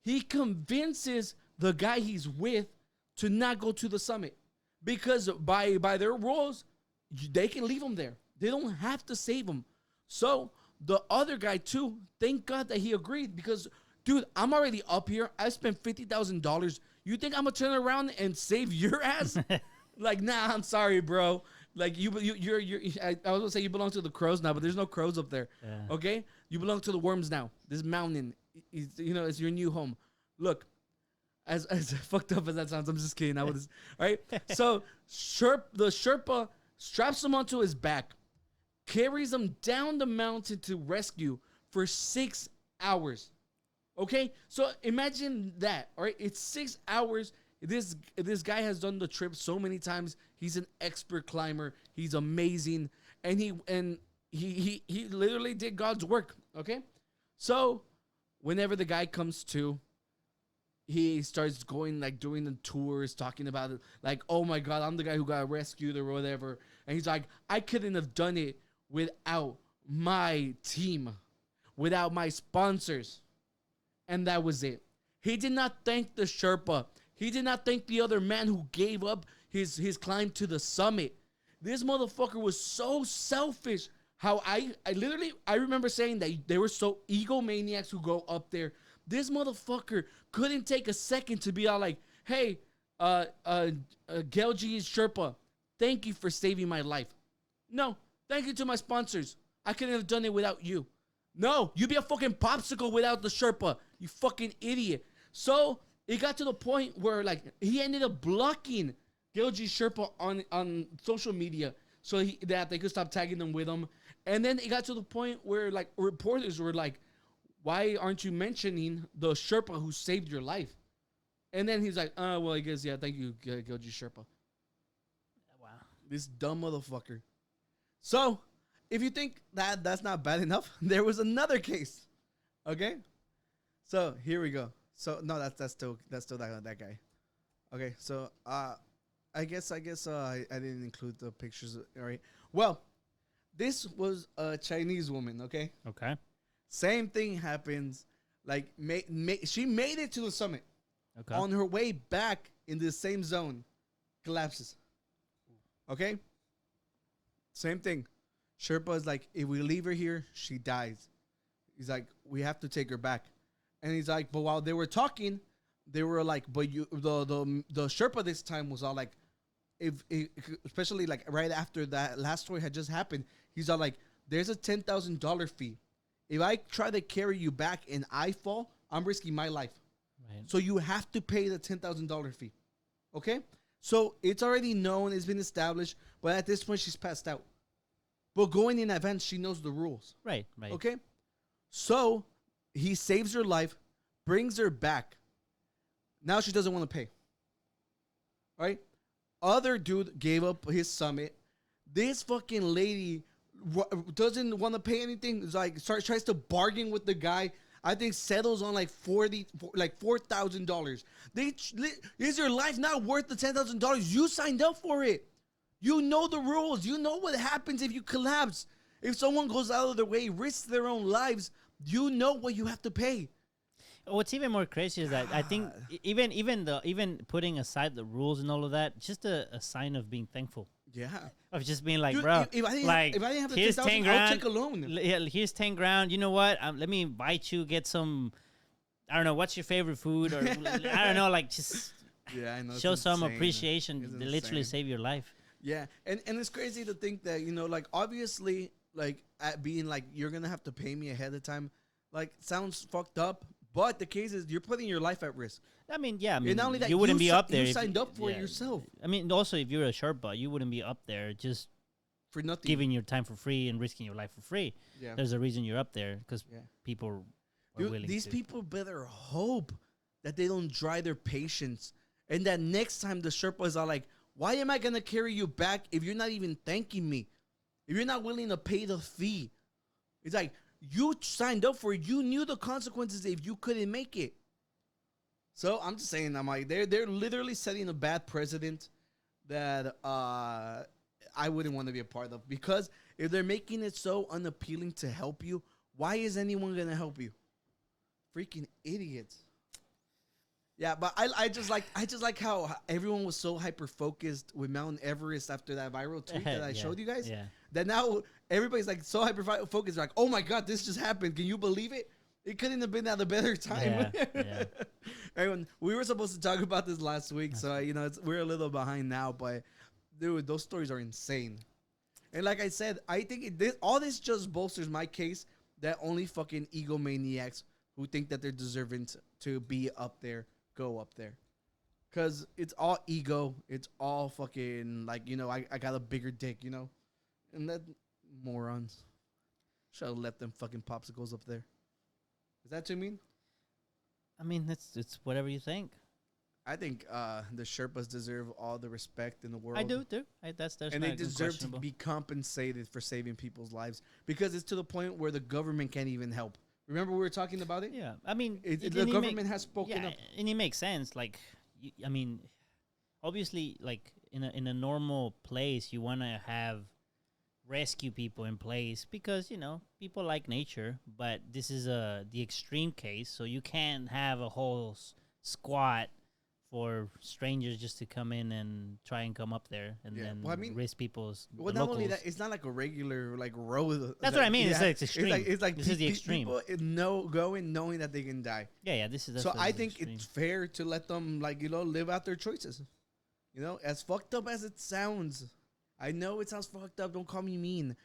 He convinces the guy he's with to not go to the summit because by their rules, they can leave him there. They don't have to save him. So the other guy too, thank God that he agreed, because dude, I'm already up here. I spent $50,000. You think I'm gonna turn around and save your ass? Like, nah, I'm sorry, bro. Like you're I was gonna say you belong to the crows now, but there's no crows up there. Yeah. Okay, you belong to the worms now. This mountain, it's your new home. Look, as fucked up as that sounds, I'm just kidding. All right. So the Sherpa straps him onto his back, carries him down the mountain to rescue for 6 hours. Okay, so imagine that. All right, it's 6 hours. This guy has done the trip so many times. He's an expert climber. He's amazing, and he literally did God's work. Okay, so whenever the guy comes to, he starts going, like, doing the tours, talking about it, like, oh my God, I'm the guy who got rescued or whatever. And he's like, I couldn't have done it without my team, without my sponsors. And that was it. He did not thank the Sherpa. He did not thank the other man who gave up his climb to the summit. This motherfucker was so selfish. How I remember saying that they were so egomaniacs who go up there. This motherfucker couldn't take a second to be all like, hey, Gelji Sherpa, thank you for saving my life. No, thank you to my sponsors. I couldn't have done it without you. No, you'd be a fucking popsicle without the Sherpa, you fucking idiot. So it got to the point where, like, he ended up blocking Gelji Sherpa on social media, so that they could stop tagging them with them. And then it got to the point where like reporters were like, "Why aren't you mentioning the Sherpa who saved your life?" And then he's like, well, I guess, yeah, thank you, Goji Sherpa." Wow. This dumb motherfucker. So, if you think that that's not bad enough, there was another case. Okay? So, here we go. So, no, that's still that guy. Okay, so, I guess I didn't include the pictures, all right? Well, this was a Chinese woman, okay? Okay. Same thing happens. Like, she made it to the summit. Okay. On her way back in the same zone, collapses. Okay? Same thing. Sherpa is like, if we leave her here, she dies. He's like, we have to take her back. And he's like, but while they were talking, they were like, but you, the Sherpa this time was all like, especially like right after that last story had just happened, he's all like, there's a $10,000 fee. If I try to carry you back and I fall, I'm risking my life. Right. So you have to pay the $10,000 fee. Okay? So it's already known, it's been established, but at this point she's passed out. But going in advance, she knows the rules. Right. Okay? So he saves her life, brings her back. Now she doesn't want to pay. All right? Other dude gave up his summit. This fucking lady doesn't want to pay anything. It's like tries to bargain with the guy. I think settles on like $4,000. Is your life not worth the $10,000? You signed up for it. You know the rules. You know what happens if you collapse. If someone goes out of their way, risks their own lives, you know what you have to pay. What's even more crazy is that I think even putting aside the rules and all of that, just a sign of being thankful. Yeah. Of just being like, Dude, bro, if I didn't have the here's 10,000, 10 I'll grand. take a loan. Yeah, here's 10 grand. You know what? Let me invite you, get some, I don't know, what's your favorite food? Or I don't know, like just I know, show some insane. appreciation It's to literally insane. save your life. Yeah, and it's crazy to think that, like, obviously, like, at being like, you're going to have to pay me ahead of time, like, sounds fucked up, but the case is you're putting your life at risk. I mean, yeah, I mean, And not only that, you wouldn't be up there. You signed up for it yourself. I mean, also, if you're a Sherpa, you wouldn't be up there just For nothing. giving your time for free and risking your life for free. Yeah. There's a reason you're up there because people are willing These to. people better hope that they don't dry their patience. And that next time the Sherpas are like, why am I going to carry you back if you're not even thanking me? If you're not willing to pay the fee? It's like, you signed up for it. You knew the consequences if you couldn't make it. So I'm just saying, I'm like, they're literally setting a bad precedent that I wouldn't want to be a part of. Because if they're making it so unappealing to help you, why is anyone going to help you? Freaking idiots. Yeah, but I just like how everyone was so hyper focused with Mount Everest after that viral tweet that I showed you guys. Yeah. That now everybody's like so hyper focused, like, oh my god, this just happened. Can you believe it? It couldn't have been at a better time. Yeah. Everyone, we were supposed to talk about this last week, so we're a little behind now. But dude, those stories are insane. And like I said, I think all this just bolsters my case that only fucking egomaniacs who think that they're deserving to be up there go up there. Because it's all ego. It's all fucking like, I got a bigger dick, And that morons. Should have left them fucking popsicles up there. Is that too mean? I mean, it's whatever you think. I think the Sherpas deserve all the respect in the world. I do too. And they deserve to be compensated for saving people's lives because it's to the point where the government can't even help. Remember we were talking about it? Yeah, I mean, the government has spoken up, and it makes sense. Like, I mean, obviously, like in a normal place, you want to have rescue people in place because people like nature. But this is the extreme case, so you can't have a whole squad for strangers just to come in and try and come up there and then risk people's. Well, not only that, it's not like a regular road. That's what I mean. Yeah. It's extreme. It's like this is the extreme. People going knowing that they can die. Yeah. This is. So I think it's fair to let them live out their choices. As fucked up as it sounds, I know it sounds fucked up. Don't call me mean.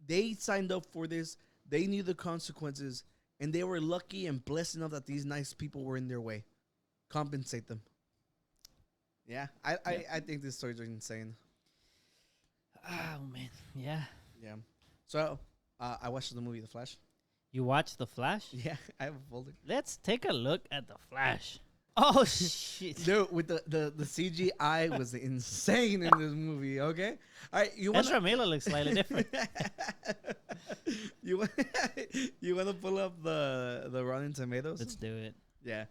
They signed up for this. They knew the consequences, and they were lucky and blessed enough that these nice people were in their way. Compensate them. Yeah, I think these stories are insane. Yeah. Yeah. So I watched the movie The Flash. You watched The Flash? Yeah, I have a folder. Let's take a look at The Flash. Oh, shit. Dude, with the CGI was insane in this movie. Okay, all right. Ezra Miller looks slightly different. you want you want to pull up the Rotten Tomatoes? Let's do it. Yeah,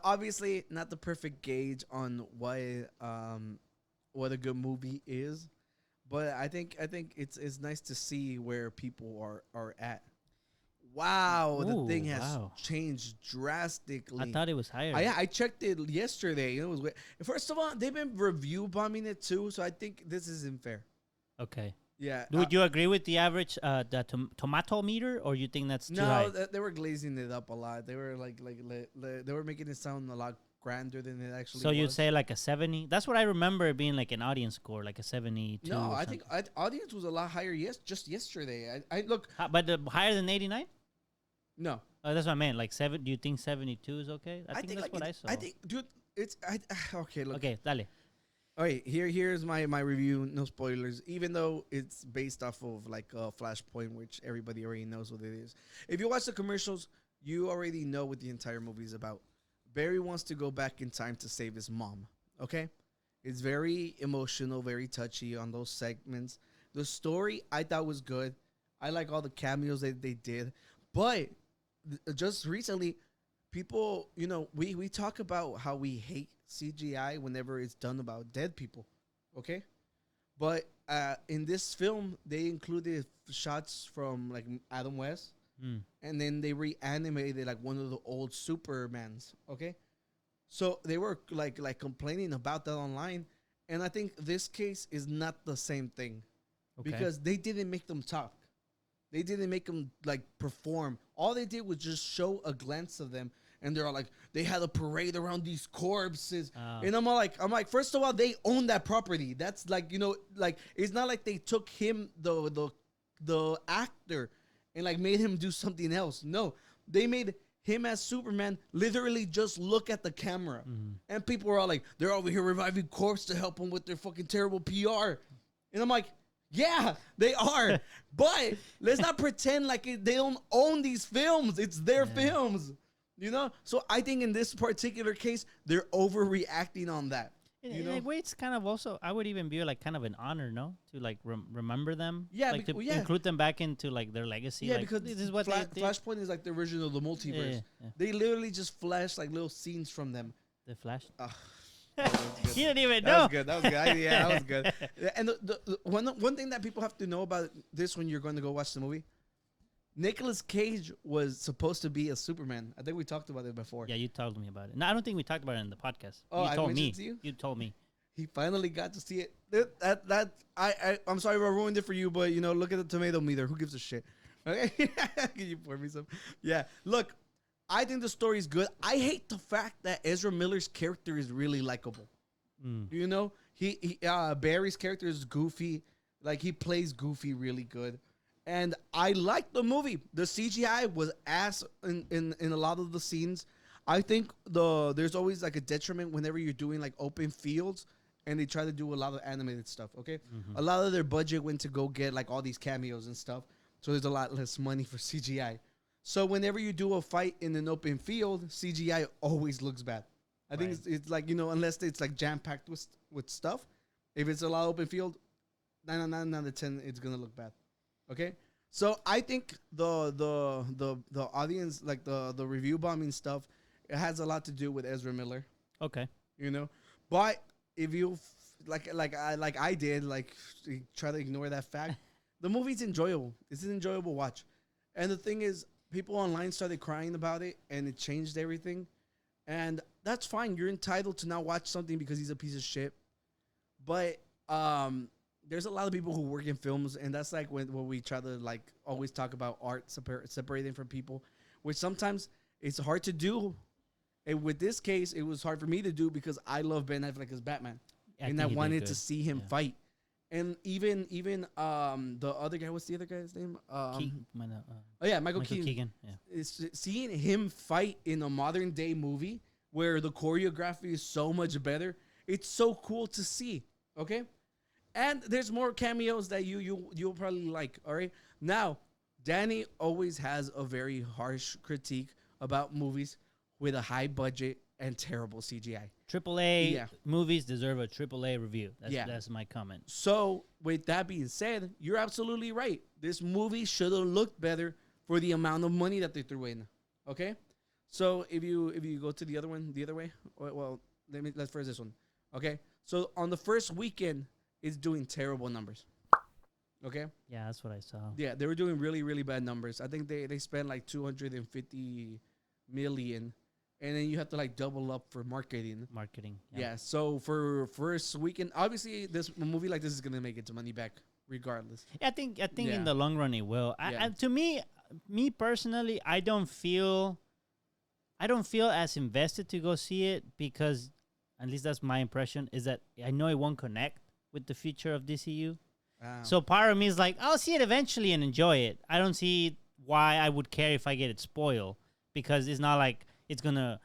obviously not the perfect gauge on what a good movie is, but I think it's nice to see where people are at. Wow, Ooh, the thing has changed drastically. I thought it was higher. I checked it yesterday. It was first of all, they've been review bombing it too, so I think this isn't fair. Okay. Yeah. Would you agree with the average tomato meter, or you think that's too high? No, they were glazing it up a lot. They were they were making it sound a lot grander than it actually. So was. you'd say like a 70? That's what I remember it being like an audience score, like a 72. No, I think audience was a lot higher. Just yesterday. I look, but higher than 89? no. Oh, that's what I meant. Like 7. Do you think 72 is okay? I think that's like what I saw. I think, dude, it's okay. Look, Okay, dale. all right, here's my review. No spoilers, even though it's based off of like a Flashpoint, which everybody already knows what it is. If you watch the commercials, you already know what the entire movie is about. Barry wants to go back in time to save his mom. Okay, it's very emotional, very touchy on those segments. The story I thought was good. I like all the cameos that they did, but just recently, people, we talk about how we hate CGI whenever it's done about dead people, okay? But in this film, they included shots from like Adam West, and then they reanimated like one of the old Supermans, okay? So they were like complaining about that online, and I think this case is not the same thing, because they didn't make them talk. They didn't make them like perform. All they did was just show a glance of them, and they're all like, they had a parade around these corpses, and I'm like, first of all, they own that property. That's like, like it's not like they took him the actor and like made him do something else. No, they made him as Superman literally just look at the camera, and people were all like, they're over here reviving corpse to help them with their fucking terrible PR, and I'm like, yeah, they are. But let's not pretend like they don't own these films. It's their films, So I think in this particular case, they're overreacting on that. In a way, it's kind of also, I would even view it like kind of an honor, no? To like remember them. Yeah. Like to include them back into like their legacy. Yeah, like, because this is what Flashpoint is like the version of the multiverse. Yeah. They literally just flash like little scenes from them. The Flash? You didn't even know. That was good. That was good. And the one thing that people have to know about this when you're going to go watch the movie, Nicolas Cage was supposed to be a Superman. I think we talked about it before. Yeah, you told me about it. No, I don't think we talked about it in the podcast. Oh, you told me. To you? You told me. He finally got to see it. I'm sorry if I ruined it for you, but look at the tomato meter. Who gives a shit? Okay, can you pour me some? Yeah, look. I think the story is good. I hate the fact that Ezra Miller's character is really likable. He Barry's character is goofy. Like, he plays goofy really good. And I like the movie. The CGI was ass in a lot of the scenes. I think there's always like a detriment whenever you're doing like open fields and they try to do a lot of animated stuff, okay? A lot of their budget went to go get like all these cameos and stuff. So there's a lot less money for CGI. So whenever you do a fight in an open field, CGI always looks bad. I think it's like, unless it's like jam-packed with stuff. If it's a lot of open field, 9 out of 10, it's going to look bad. Okay? So I think the audience, like the review bombing stuff, it has a lot to do with Ezra Miller. Okay. But if you, like I did, try to ignore that fact, the movie's enjoyable. It's an enjoyable watch. And the thing is, people online started crying about it, and it changed everything. And that's fine. You're entitled to not watch something because he's a piece of shit. But there's a lot of people who work in films, and that's like when we try to like always talk about art separating from people, which sometimes it's hard to do. And with this case, it was hard for me to do because I love Ben Affleck as Batman, and I wanted to see him fight. And even the other guy, what's the other guy's name? Michael Keegan. Yeah. It's seeing him fight in a modern day movie where the choreography is so much better. It's so cool to see. Okay. And there's more cameos that you'll probably like. All right. Now, Danny always has a very harsh critique about movies with a high budget and terrible CGI. AAA movies deserve a AAA review. That's my comment. So, with that being said, you're absolutely right. This movie should have looked better for the amount of money that they threw in. Okay? So, if you go to the other one, the other way, well, let's first this one. Okay? So, on the first weekend, it's doing terrible numbers. Okay? Yeah, that's what I saw. Yeah, they were doing really, really bad numbers. I think they spent like 250 million, and then you have to like double up for marketing. Yeah. So for first weekend, obviously this movie like this is gonna make its money back regardless. I think in the long run it will. To me personally, I don't feel as invested to go see it because, at least that's my impression, is that I know it won't connect with the future of DCU. So part of me is like, I'll see it eventually and enjoy it. I don't see why I would care if I get it spoiled, because it's not like it's gonna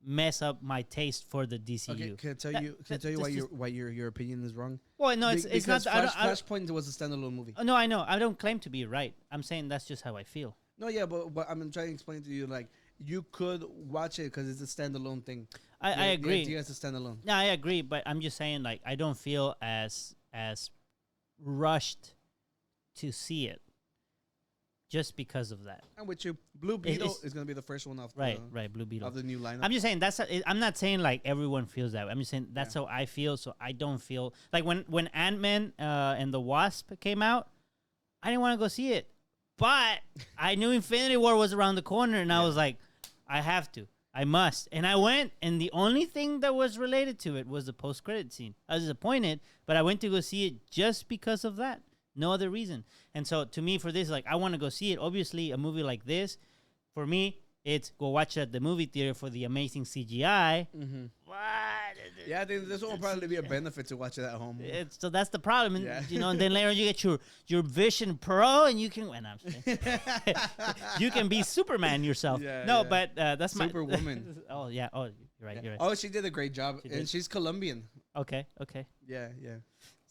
mess up my taste for the DCU. Okay, can I tell you why your opinion is wrong? Well, no, it's not. Flashpoint was a standalone movie. No, I know. I don't claim to be right. I'm saying that's just how I feel. No, yeah, but I'm trying to explain to you, like, you could watch it because it's a standalone thing. I agree. The idea is a standalone. No, I agree, but I'm just saying, like, I don't feel as rushed to see it just because of that. I'm with you. Blue Beetle is going to be the first one off right, Blue Beetle. of the new lineup. I'm just saying I'm not saying like everyone feels that way. I'm just saying that's how I feel. So I don't feel like when Ant-Man and the Wasp came out, I didn't want to go see it, but I knew Infinity War was around the corner, and I was like, I have to. I must. And I went, and the only thing that was related to it was the post-credit scene. I was disappointed, but I went to go see it just because of that. No other reason. And so, to me, for this, like, I want to go see it. Obviously, a movie like this, for me, it's go watch it at the movie theater for the amazing CGI. Mm-hmm. Yeah, I think this will probably be a benefit to watch it at home. So that's the problem. And, and then later you get your Vision Pro, and you can... And I'm saying, you can be Superman yourself. But that's my... Superwoman. Oh, yeah. Oh, you're right. Oh, she did a great job. And she's Colombian. Okay. Yeah.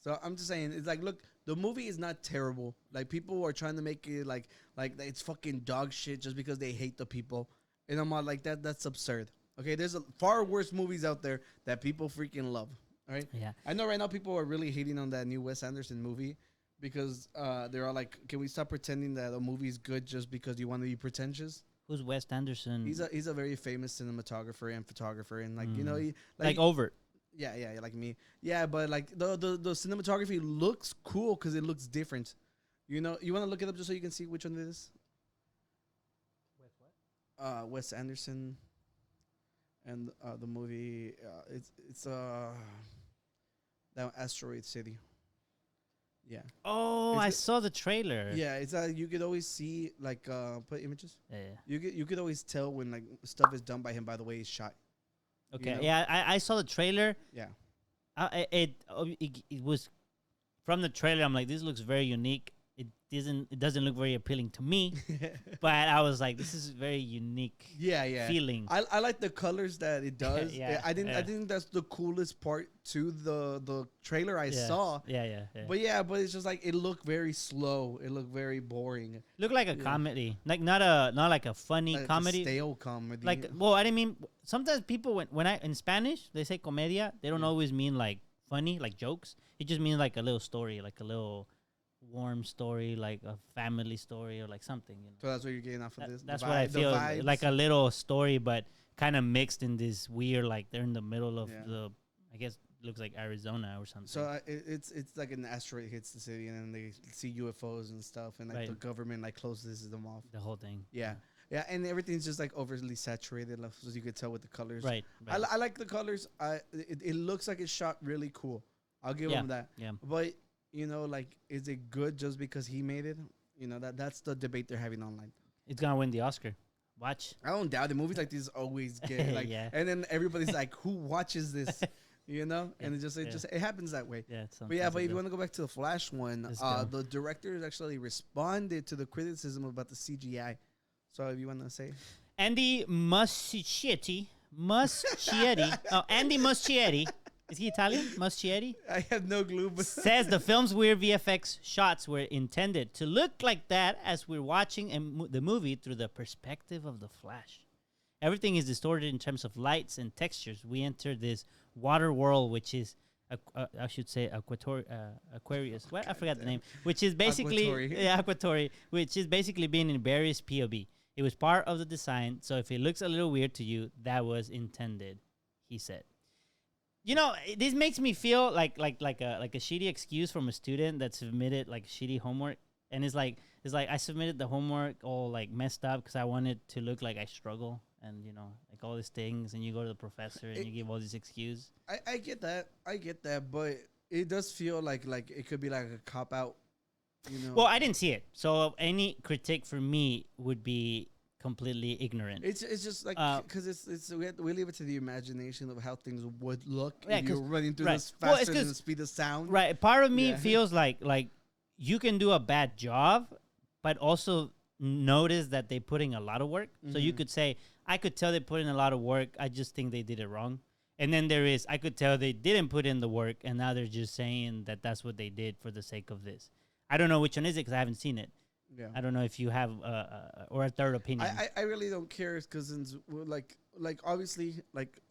So I'm just saying, it's like, look, the movie is not terrible. Like, people are trying to make it like it's fucking dog shit just because they hate the people. And I'm all like, that's absurd. Okay, there's far worse movies out there that people freaking love. All right? Yeah. I know right now people are really hating on that new Wes Anderson movie because they're all like, can we stop pretending that a movie's good just because you want to be pretentious? Who's Wes Anderson? He's a very famous cinematographer and photographer, and like like overt. Yeah, like me. Yeah, but like the cinematography looks cool because it looks different. You want to look it up just so you can see which one it is? Wes Anderson, and the movie it's that Asteroid City. Yeah. Oh, I saw the trailer. Yeah, it's you could always see like put images. Yeah. You could always tell when like stuff is done by him by the way he's shot. Okay. Yeah, I saw the trailer. Yeah. It was from the trailer. I'm like, this looks very unique. It doesn't look very appealing to me, but I was like, this is very unique. Yeah. Feeling. I like the colors that it does. I think that's the coolest part to the trailer I saw. Yeah. But it's just like it looked very slow. It looked very boring. Looked like a comedy, like not like a funny like comedy. A stale comedy. Like, well, I didn't mean. Sometimes people when I in Spanish they say comedia, they don't always mean like funny, like jokes. It just means like a little story, like a little warm story, like a family story or like something. So that's what you're getting off of this. That's what I feel, like a little story, but kind of mixed in this weird, like they're in the middle of the, I guess looks like Arizona or something. So it's like an asteroid hits the city and then they see UFOs and stuff, and like the government like closes them off. The whole thing. Yeah, and everything's just like overly saturated, as you could tell with the colors. Right. I like the colors. It looks like it's shot really cool. I'll give them that. Yeah. But like, is it good just because he made it? That's the debate they're having online. It's gonna win the Oscar. Watch. I don't doubt it. Movies like these always get like, and then everybody's like, who watches this? And it happens that way. Yeah. But if you want to go back to the Flash one, the directors actually responded to the criticism about the CGI. So if you want to say, Andy Muschietti. Andy Muschietti Is he Italian? Muschietti? I have no clue. But Says the film's weird VFX shots were intended to look like that as we're watching the movie through the perspective of the Flash. Everything is distorted in terms of lights and textures. We enter this water world, which is, I should say, Aquarius. What? I forgot the name. Which is basically Aquatory, which is basically being in various POV. It was part of the design, so if it looks a little weird to you, that was intended, he said. You know, this makes me feel like a shitty excuse from a student that submitted like shitty homework, and it's like I submitted the homework all like messed up because I wanted to look like I struggle, and like all these things, and you go to the professor and you give all these excuses. I get that, but it does feel like it could be like a cop out. Well, I didn't see it, so any critique from me would be completely ignorant. It's just like because we leave it to the imagination of how things would look if you're running through this faster than the speed of sound. Right. Part of me feels like you can do a bad job, but also notice that they're putting a lot of work. Mm-hmm. So you could say, I could tell they put in a lot of work. I just think they did it wrong. And then I could tell they didn't put in the work, and now they're just saying that that's what they did for the sake of this. I don't know which one is it because I haven't seen it. Yeah. I don't know if you have or a third opinion. I really don't care because like obviously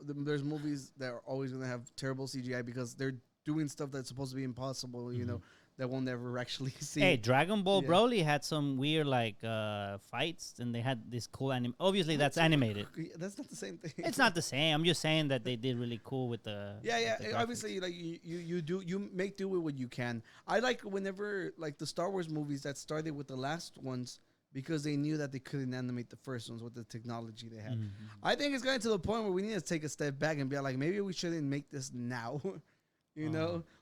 there's movies that are always gonna have terrible CGI because they're doing stuff that's supposed to be impossible. Mm-hmm. That we'll never actually see. Hey, Dragon Ball Broly had some weird fights, and they had this cool anime. Obviously, that's animated. That's not the same thing. It's not the same. I'm just saying that they did really cool with the the obviously, like you make do with what you can. I like whenever like the Star Wars movies that started with the last ones because they knew that they couldn't animate the first ones with the technology they had. Mm-hmm. I think it's getting to the point where we need to take a step back and be like, maybe we shouldn't make this now.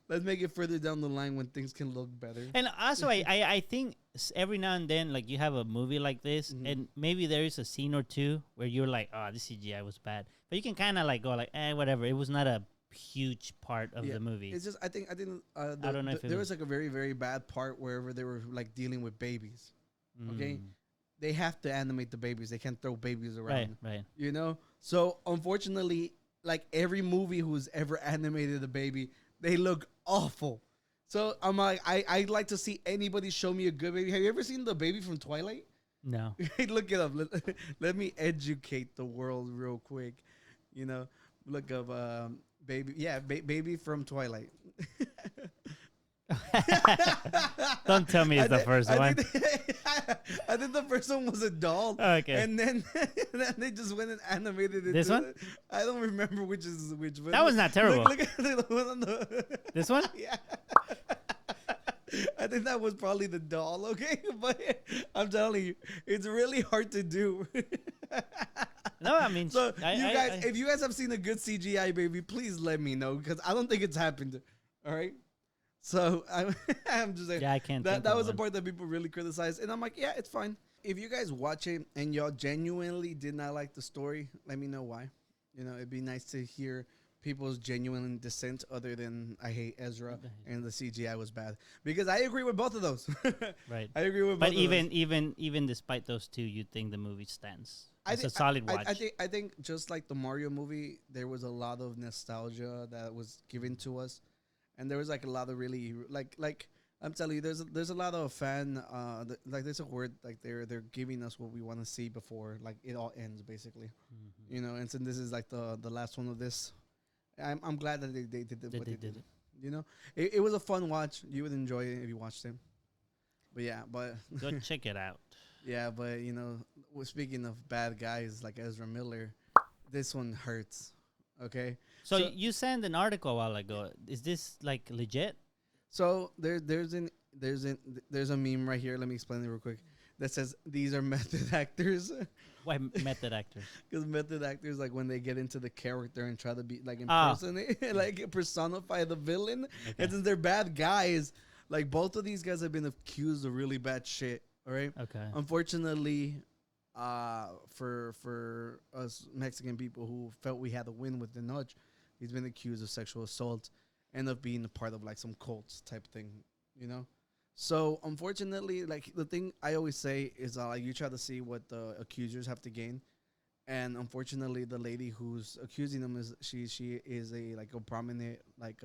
Let's make it further down the line when things can look better. And also, I think every now and then, like you have a movie like this, mm-hmm. and maybe there is a scene or two where you're like, "Oh, this CGI was bad," but you can kind of like go like, "whatever." It was not a huge part of the movie. It's just I think I don't know if there was like a very very bad part wherever they were like dealing with babies. Mm. Okay, they have to animate the babies. They can't throw babies around. Right. So unfortunately, like every movie who's ever animated a baby, they look awful. So I'm like, I'd like to see anybody show me a good baby. Have you ever seen the baby from Twilight? No. Look it up. Let me educate the world real quick. Look up baby. Yeah, baby from Twilight. Don't tell me it's the first one. I think the first one was a doll. Oh, okay. And then they just went and animated it. This one? I don't remember which is which. That was not terrible. Look at the one on the. This one? Yeah. I think that was probably the doll. Okay, but I'm telling you, it's really hard to do. No, I mean, so if you guys have seen a good CGI baby, please let me know because I don't think it's happened. All right. So I'm just saying. Yeah, I can't. That was the part that people really criticized, and I'm like, yeah, it's fine. If you guys watch it and y'all genuinely did not like the story, let me know why. It'd be nice to hear people's genuine dissent, other than I hate Ezra and the CGI was bad, because I agree with both of those. Right. I agree with. But even despite those two, you think the movie stands? It's a solid watch. I think just like the Mario movie, there was a lot of nostalgia that was given to us. And there was like a lot of really like I'm telling you, there's a lot of fan like there's a word like they're giving us what we want to see before like it all ends basically, mm-hmm. And so this is like the last one of this. I'm glad that they did what they did. It was a fun watch. You would enjoy it if you watched it. But yeah, go check it out. Yeah, but speaking of bad guys like Ezra Miller, this one hurts. Okay. So you sent an article a while ago. Is this like legit? So there's a meme right here. Let me explain it real quick. That says these are method actors. Why method actors? Because method actors, like when they get into the character and try to be like impersonate, like personify the villain, and since they're bad guys, like both of these guys have been accused of really bad shit. All right. Okay. Unfortunately, for us Mexican people who felt we had a win with Tenoch, he's been accused of sexual assault and of being a part of like some cults type thing, So unfortunately, like the thing I always say is like you try to see what the accusers have to gain, And unfortunately, the lady who's accusing them is she is a like a prominent like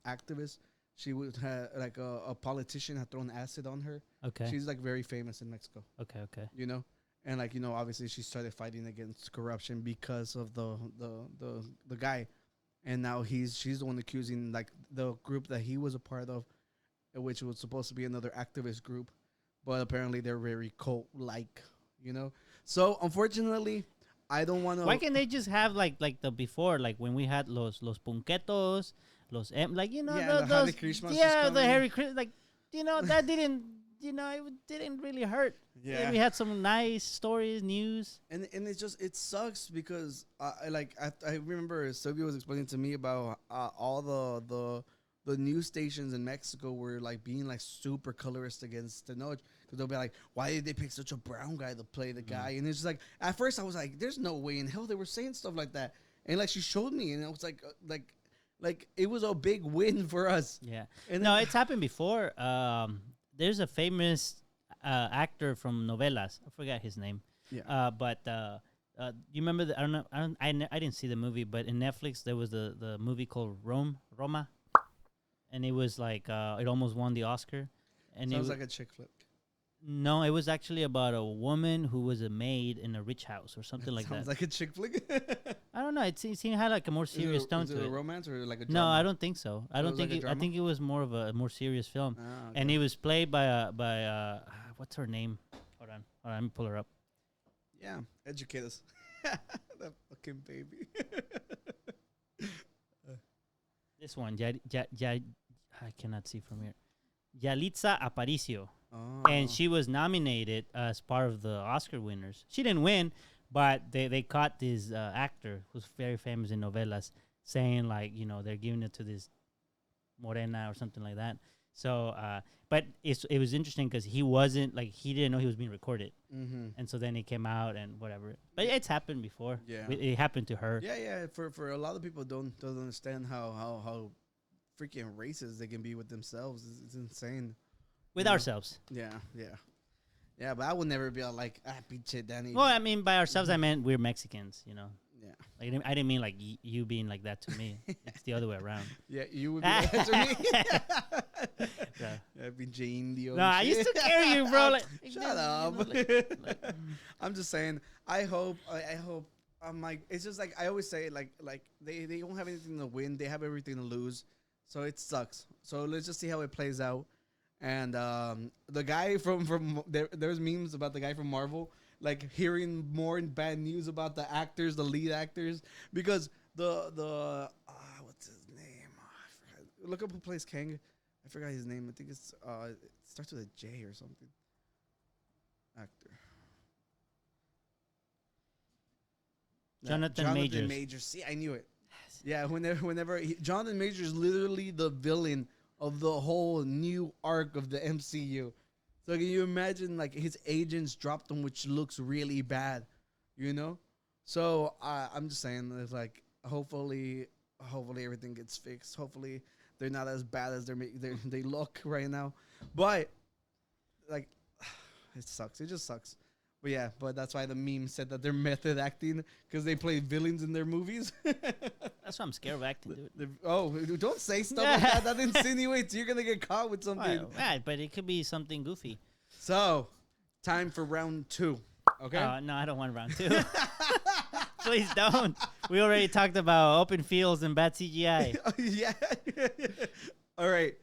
activist. She would have like a politician had thrown acid on her. Okay. She's like very famous in Mexico. Okay. Okay. You know, and like obviously she started fighting against corruption because of the guy, and now she's the one accusing like the group that he was a part of, which was supposed to be another activist group, but apparently they're very cult like. So unfortunately, I don't want to. Why can't they just have like the before, like when we had los punquetos, like the Hare Krishnas was the coming. Harry Christmas, like that didn't it didn't really hurt. Yeah. We had some nice stories, news. And it sucks because I remember Sylvia was explaining to me about all the news stations in Mexico were like being like super colorist against Tenoch, because they'll be like, why did they pick such a brown guy to play the guy? And it's just like, at first I was like, there's no way in hell they were saying stuff like that, and like she showed me, and it was like it was a big win for us. Yeah. And No, it's happened before. There's a famous actor from novelas. I forgot his name. Yeah. But you remember I don't know. I didn't see the movie, but in Netflix there was the movie called Roma, and it was like it almost won the Oscar. And Sounds like a chick flick. No, it was actually about a woman who was a maid in a rich house or something like that. Sounds like a chick flick. I don't know. It seemed had like a more serious tone is to it. it. A romance or like a drama? No, I don't think so. I So it don't was think like a I drama? think it was more of a more serious film. Ah, And okay. he was played by what's her name? Hold on, let me pull her up. Yeah, educate us. That fucking baby. This one, I cannot see from here. Yalitza Aparicio, and she was nominated as part of the Oscar winners. She didn't win, but they caught this actor who's very famous in novelas saying like they're giving it to this morena or something like that. So, but it was interesting because he wasn't like he didn't know he was being recorded, and so then it came out and whatever. But it's happened before. Yeah. It happened to her. Yeah. For a lot of people don't understand how freaking racist they can be with themselves. It's insane. With ourselves. Yeah. But I would never be like pinche Danny. Well, I mean, by ourselves, I meant we're Mexicans. Yeah. Like, I didn't mean like you being like that to me. It's the other way around. Yeah, you would be like that to me. Yeah. Pinche indio. No, I used to carry you, bro. Like, Shut up. like- I'm just saying. I hope. I'm like. It's just like I always say. Like they don't have anything to win. They have everything to lose. So it sucks. So let's just see how it plays out. And the guy from there's memes about the guy from Marvel, like hearing more bad news about the actors, the lead actors, because the what's his name? I forgot. Look up who plays Kang. I forgot his name. I think it starts with a J or something. Actor. Jonathan Majors. Majors. See, I knew it. Yeah, whenever Jonathan Majors is literally the villain of the whole new arc of the MCU. So can you imagine like his agents dropped him, which looks really bad, So I'm just saying, it's like hopefully everything gets fixed. Hopefully they're not as bad as they look right now. But like, it sucks. It just sucks. But yeah, that's why the meme said that they're method acting because they play villains in their movies. That's why I'm scared of acting, dude. Don't say stuff like that. That insinuates you're gonna get caught with something. Right, but it could be something goofy. So, time for round 2. Okay. No, I don't want round 2. Please don't. We already talked about open fields and bad CGI. Yeah. All right.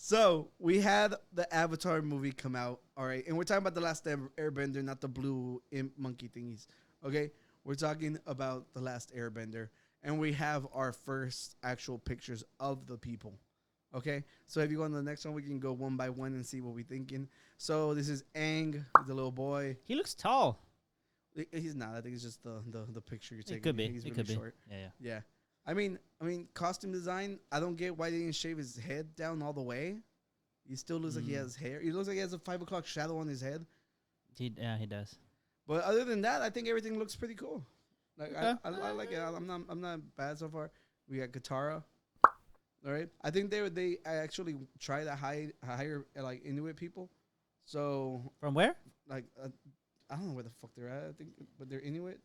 So we had the Avatar movie come out. All right, and we're talking about the Last Airbender, not the blue imp monkey thingies. Okay, we're talking about the Last Airbender, and we have our first actual pictures of the people. Okay, so if you go on the next one, we can go one by one and see what we're thinking. So this is Aang, the little boy. He looks tall. He's not. I think it's just the picture you're taking. It could be. He's It really could be. short. Yeah. I mean, costume design. I don't get why they didn't shave his head down all the way. He still looks like he has hair. He looks like he has a 5 o'clock shadow on his head. He does. But other than that, I think everything looks pretty cool. Like Okay. I like it. I'm not bad so far. We got Katara. All right. I think they actually try to hire like Inuit people. So From where? like I don't know where the fuck they're at. I think, but they're Inuit.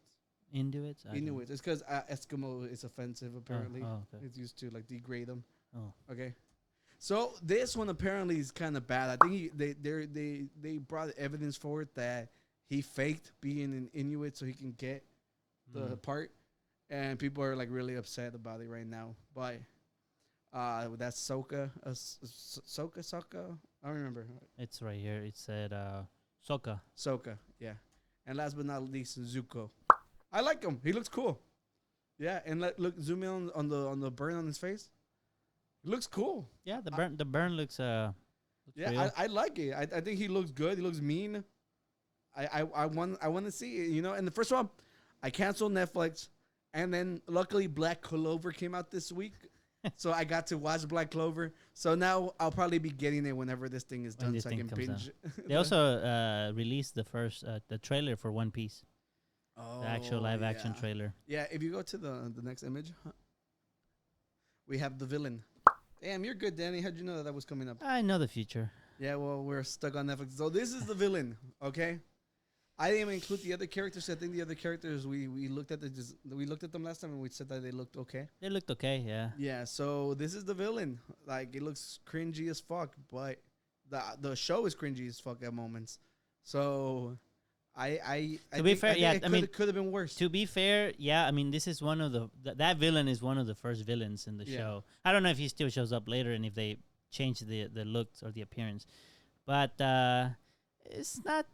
Inuits. Inuits. It's because Eskimo is offensive. Apparently, Okay. it's used to like degrade them. Oh. Okay. So this one apparently is kind of bad. I think they brought evidence forward that he faked being an Inuit so he can get the part, and people are like really upset about it right now. But that's Soka, Soka. I don't remember. It's right here. It said Soka. Soka, yeah. And last but not least, Zuko. I like him. He looks cool. Yeah, and look, zoom in on the burn on his face. It looks cool. Yeah, the burn looks yeah, real. I like it. I think he looks good. He looks mean. I want to see it, you know. And the first one, I canceled Netflix, and then luckily Black Clover came out this week, so I got to watch Black Clover. So now I'll probably be getting it whenever this thing is done, so I can binge. They also released the trailer for One Piece, the actual live action trailer. Yeah, if you go to the next image, we have the villain. Damn, you're good, Danny. How'd you know that was coming up? I know the future. Yeah, well, we're stuck on Netflix. So this is the villain, okay? I didn't even include the other characters. I think the other characters we looked at we looked at them last time and we said that they looked okay. They looked okay, yeah. Yeah, so this is the villain. Like, it looks cringy as fuck, but the show is cringy as fuck at moments. So I to be fair, yeah, it could have been worse. To be fair, yeah, I mean, this is one of that villain is one of the first villains in the show. I don't know if he still shows up later and if they change the looks or the appearance, but it's not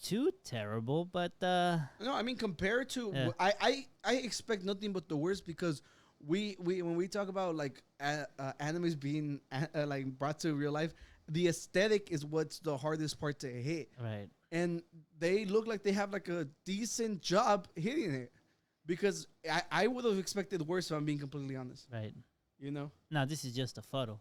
too terrible. But no, I mean, compared to I expect nothing but the worst, because we when we talk about like animes being like brought to real life, the aesthetic is what's the hardest part to hit. Right. And they look like they have like a decent job hitting it, because I would have expected worse, if I'm being completely honest. Right. You know? Now, this is just a photo.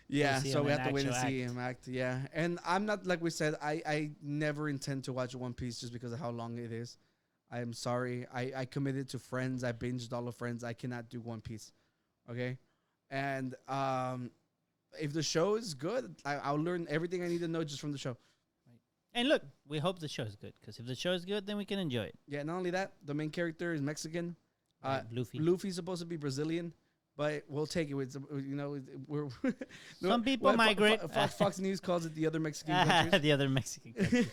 Yeah, so we have to wait and see him act. Yeah. And I'm not, like we said, I never intend to watch One Piece just because of how long it is. I'm sorry. I committed to Friends. I binged all of Friends. I cannot do One Piece. Okay? And if the show is good, I'll learn everything I need to know just from the show. And look, we hope the show is good, because if the show is good, then we can enjoy it. Yeah, not only that, the main character is Mexican. Luffy. Luffy's supposed to be Brazilian, but we'll take it. With, you know, we're some people migrate. Fox News calls it the other Mexican countries. The other Mexican countries.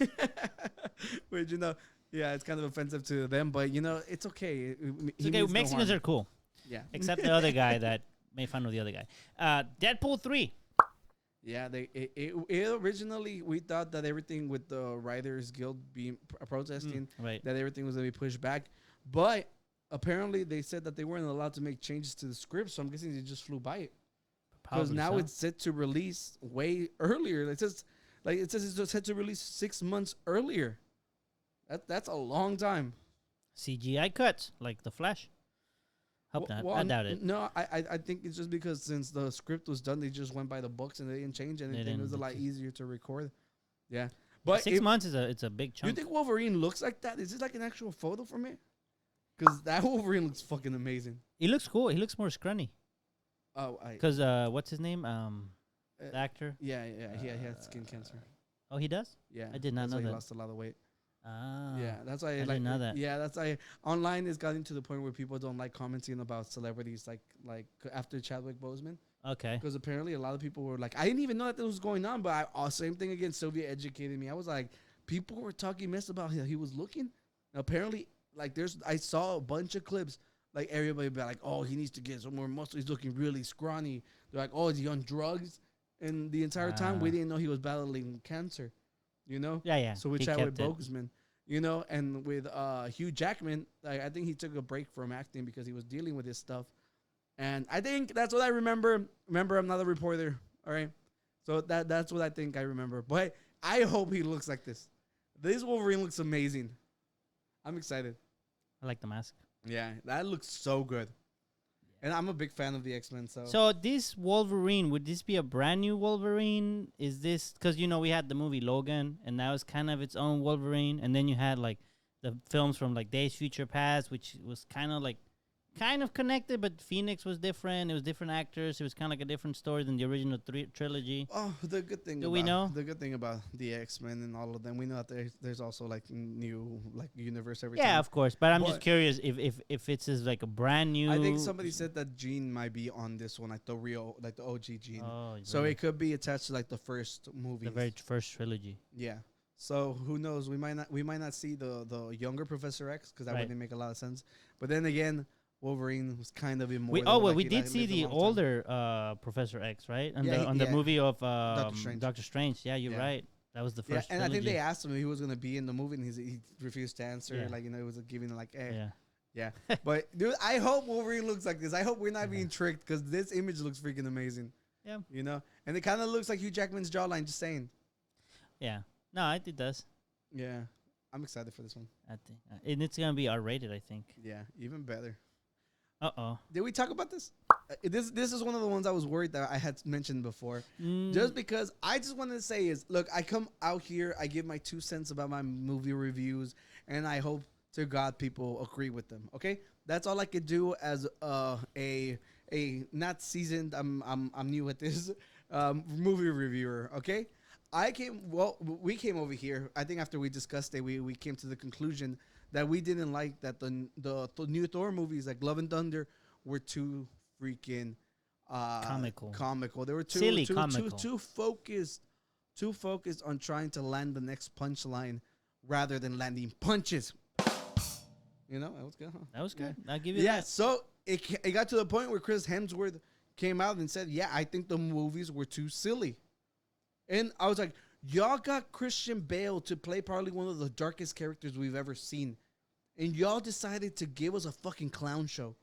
Which, you know, yeah, it's kind of offensive to them, but you know, it's okay. It's okay. Mexicans are cool. Yeah, except the other guy that made fun of the other guy. Deadpool 3. Yeah, it originally, we thought that everything with the Writers Guild being protesting, right, that everything was going to be pushed back. But apparently they said that they weren't allowed to make changes to the script, so I'm guessing they just flew by it. Because now it's set to release way earlier. It says it's set to release 6 months earlier. That's a long time. CGI cuts, like The Flash. Hope not. I doubt it. No, I think it's just because since the script was done, they just went by the books and they didn't change anything. It was a lot easier to record. Yeah. But 6 months is a big chunk. You think Wolverine looks like that? Is it like an actual photo from it? Because that Wolverine looks fucking amazing. He looks cool. He looks more scrawny. Oh, because what's his name? The actor. Yeah, he had skin cancer. Oh, he does. Yeah, I did not know that. He lost a lot of weight. Ah. Yeah, that's why I didn't know that. Yeah, that's why online is gotten to the point where people don't like commenting about celebrities like after Chadwick Boseman. Okay. Because apparently a lot of people were like, I didn't even know that this was going on, but same thing again. Sylvia educated me. I was like, people were talking mess about how he was looking. Apparently, like I saw a bunch of clips. Like everybody be like, oh, he needs to get some more muscle. He's looking really scrawny. They're like, oh, is he on drugs? And the entire time we didn't know he was battling cancer. You know? Yeah. So with Chadwick Boseman, you know, and with Hugh Jackman, I think he took a break from acting because he was dealing with this stuff. And I think that's what I remember. Remember, I'm not a reporter. All right. So that's what I think I remember. But I hope he looks like this. This Wolverine looks amazing. I'm excited. I like the mask. Yeah, that looks so good. And I'm a big fan of the X-Men. So this Wolverine, would this be a brand new Wolverine? Is this because, you know, we had the movie Logan, and that was kind of its own Wolverine, and then you had like the films from like Days Future Past, which was kind of like kind of connected, but Phoenix was different. It was different actors. It was kind of like a different story than the original trilogy. Oh, the good thing. Do we know? The good thing about the X-Men and all of them, we know that there's also like new like universe every Yeah, time. of course. But I'm just curious if it's just like a brand new. I think somebody said that Jean might be on this one, like the real, like the OG Jean. Oh, so it could be attached to like the first movie, the very first trilogy. Yeah. So who knows? We might not see the younger Professor X because that wouldn't make a lot of sense. But then again, Wolverine was kind of immortal. We did see the older Professor X, right? On the movie of Doctor Strange. Yeah, you're right. That was the first. And trilogy. I think they asked him if he was gonna be in the movie, and he refused to answer. Yeah. Like it was giving like, Yeah. Yeah. But dude, I hope Wolverine looks like this. I hope we're not being tricked because this image looks freaking amazing. Yeah. And it kind of looks like Hugh Jackman's jawline. Just saying. Yeah. No, it does. Yeah. I'm excited for this one. I think, and it's gonna be R-rated. I think. Yeah, even better. Uh-oh. Did we talk about this? This is one of the ones I was worried that I had mentioned before. Just because I just wanted to say is, look, I come out here, I give my 2 cents about my movie reviews, and I hope to God people agree with them. Okay, that's all I could do as a not seasoned. I'm new at this movie reviewer. Okay, we came over here. I think after we discussed it, we came to the conclusion that we didn't like that the new Thor movies like Love and Thunder were too freaking comical. They were too focused on trying to land the next punchline rather than landing punches. That was good, huh? That was good. Yeah. I'll give you that. Yeah, so it got to the point where Chris Hemsworth came out and said, yeah, I think the movies were too silly. And I was like, y'all got Christian Bale to play probably one of the darkest characters we've ever seen, and y'all decided to give us a fucking clown show.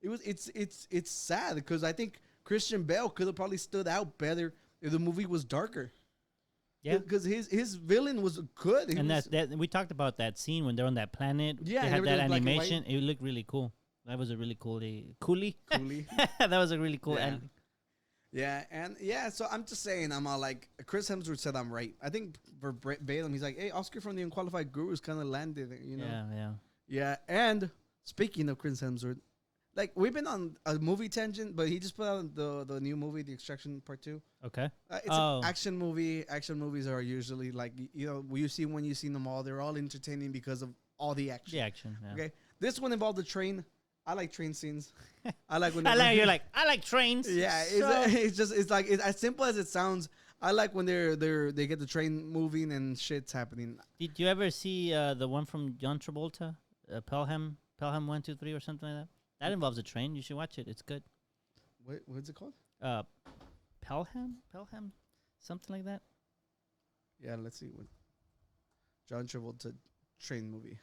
It's sad because I think Christian Bale could have probably stood out better if the movie was darker. Yeah, because his villain was good. And that we talked about that scene when they're on that planet. Yeah, they had that animation. It looked really cool. That was a really cool. Coolie. That was a really cool. Yeah, so I'm just saying, I'm all like, Chris Hemsworth said I'm right. I think for Balaam, he's like, hey, Oscar from the Unqualified Gurus kind of landed, Yeah, and speaking of Chris Hemsworth, like, we've been on a movie tangent, but he just put out the new movie, The Extraction Part 2. Okay. It's an action movie. Action movies are usually, like, when you've seen them all, they're all entertaining because of all the action. The action, yeah. Okay. This one involved a train. I like train scenes. I like when you're like, I like trains. Yeah, it's like as simple as it sounds. I like when they get the train moving and shit's happening. Did you ever see the one from John Travolta, Pelham 1, 2, 3 or something like that? That involves a train. You should watch it. It's good. What's it called? Pelham, something like that. Yeah, let's see what John Travolta train movie.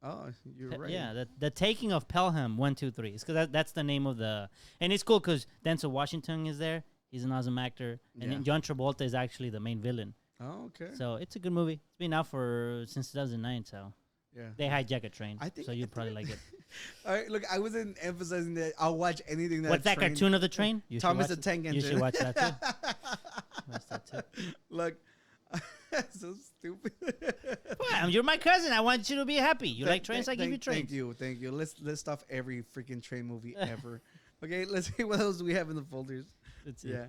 Oh, you're right. Yeah, the Taking of Pelham 1, 2, 3. Because that's the name of the, and it's cool because Denzel Washington is there. He's an awesome actor, and then John Travolta is actually the main villain. Oh, okay. So it's a good movie. It's been out since 2009. So yeah, they hijack a train. So you'd probably like it. All right, look, I wasn't emphasizing that I'll watch anything that. What's that cartoon of the train? Thomas the Tank Engine. You should watch that too. Watch that too. Look. So stupid. Well, you're my cousin. I want you to be happy. You like trains? I give you trains. Thank you. Let's list off every freaking train movie ever. Okay, let's see what else we have in the folders. Yeah.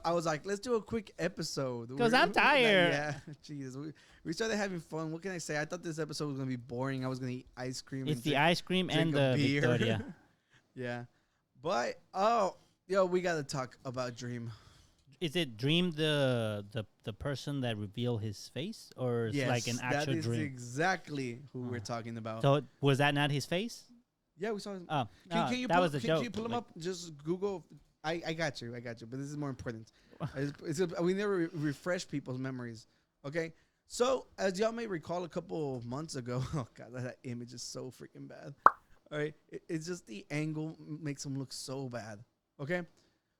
I was like, let's do a quick episode because I'm tired. Yeah, Jesus. We started having fun. What can I say? I thought this episode was gonna be boring. I was gonna eat ice cream. It's the ice cream and the beer. Victoria. Yeah, but we gotta talk about Dream. Is it Dream the person that revealed his face, or is like an actual dream? That is exactly who we're talking about. So was that not his face? Yeah, we saw him. Oh, can you that was the joke. Can you pull him up? Just Google. I got you. But this is more important. We never refresh people's memories. Okay. So as y'all may recall, a couple of months ago, oh god, that image is so freaking bad. All right, it's just the angle makes him look so bad. Okay.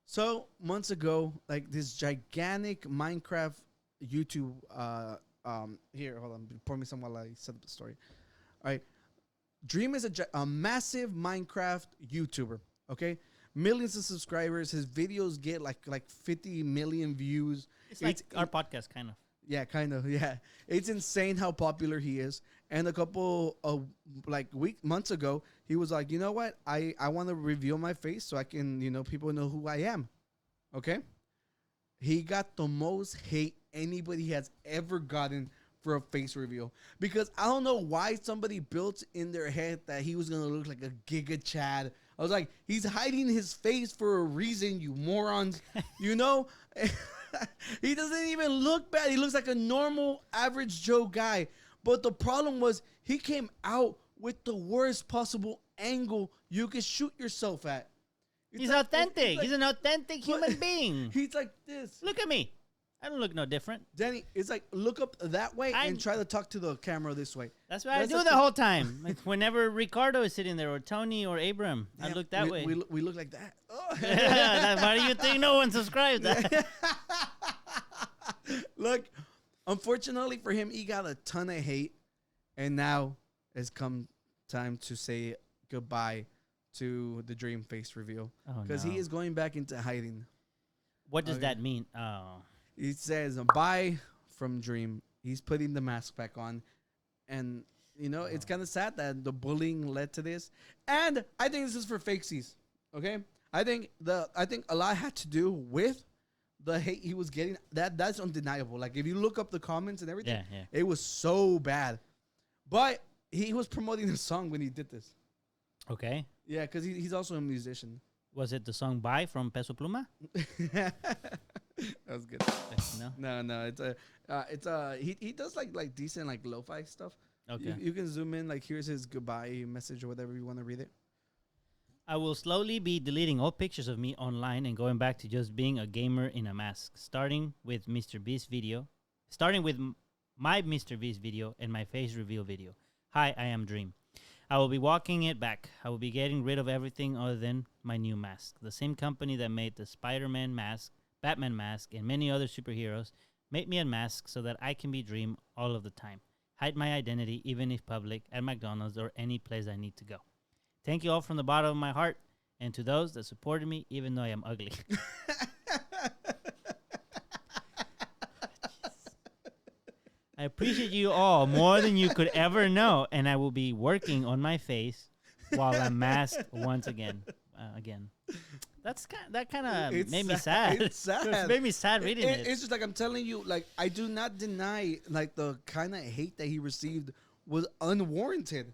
So months ago, like this gigantic Minecraft YouTube, here, hold on, pour me some while I set up the story. All right, Dream is a massive Minecraft YouTuber. Okay, millions of subscribers. His videos get like 50 million views. It's like our podcast, kind of. Yeah, kind of. Yeah, it's insane how popular he is. And a couple of months ago, he was like, you know what? I want to reveal my face so I can, people know who I am. Okay. He got the most hate anybody has ever gotten for a face reveal, because I don't know why somebody built in their head that he was gonna look like a Giga Chad. I was like, he's hiding his face for a reason, you morons. You know, he doesn't even look bad. He looks like a normal, average Joe guy. But the problem was he came out with the worst possible angle you could shoot yourself at. He's authentic. He's an authentic human being. He's like this. Look at me. I don't look no different. Danny, it's like, look up that way and try to talk to the camera this way. That's what I do the whole time. Like whenever Ricardo is sitting there, or Tony, or Abram, I look that way. We look like that. Oh. Why do you think no one subscribed? Look, unfortunately for him, he got a ton of hate. And now it's come time to say goodbye to the Dream face reveal. Because he is going back into hiding. What does that mean? Oh. He says bye from Dream. He's putting the mask back on. And, it's kind of sad that the bullying led to this. And I think this is for fakesies. Okay? I think a lot had to do with the hate he was getting. That's undeniable. Like, if you look up the comments and everything, it was so bad. But he was promoting a song when he did this. Okay. Yeah, because he's also a musician. Was it the song "Bye" from Peso Pluma? That was good. No. He does like decent like lo-fi stuff. Okay. You can zoom in. Like, here's his goodbye message or whatever you want to read it. I will slowly be deleting all pictures of me online and going back to just being a gamer in a mask. Starting with my Mr. Beast video and my face reveal video. Hi, I am Dream. I will be walking it back. I will be getting rid of everything other than my new mask. The same company that made the Spider-Man mask, Batman mask, and many other superheroes made me a mask so that I can be Dream all of the time. Hide my identity, even if public, at McDonald's or any place I need to go. Thank you all from the bottom of my heart, and to those that supported me, even though I am ugly. I appreciate you all more than you could ever know, and I will be working on my face while I'm masked once again. That kind of made me sad. It's sad. It made me sad reading it. It's just like, I'm telling you, like, I do not deny, like, the kind of hate that he received was unwarranted.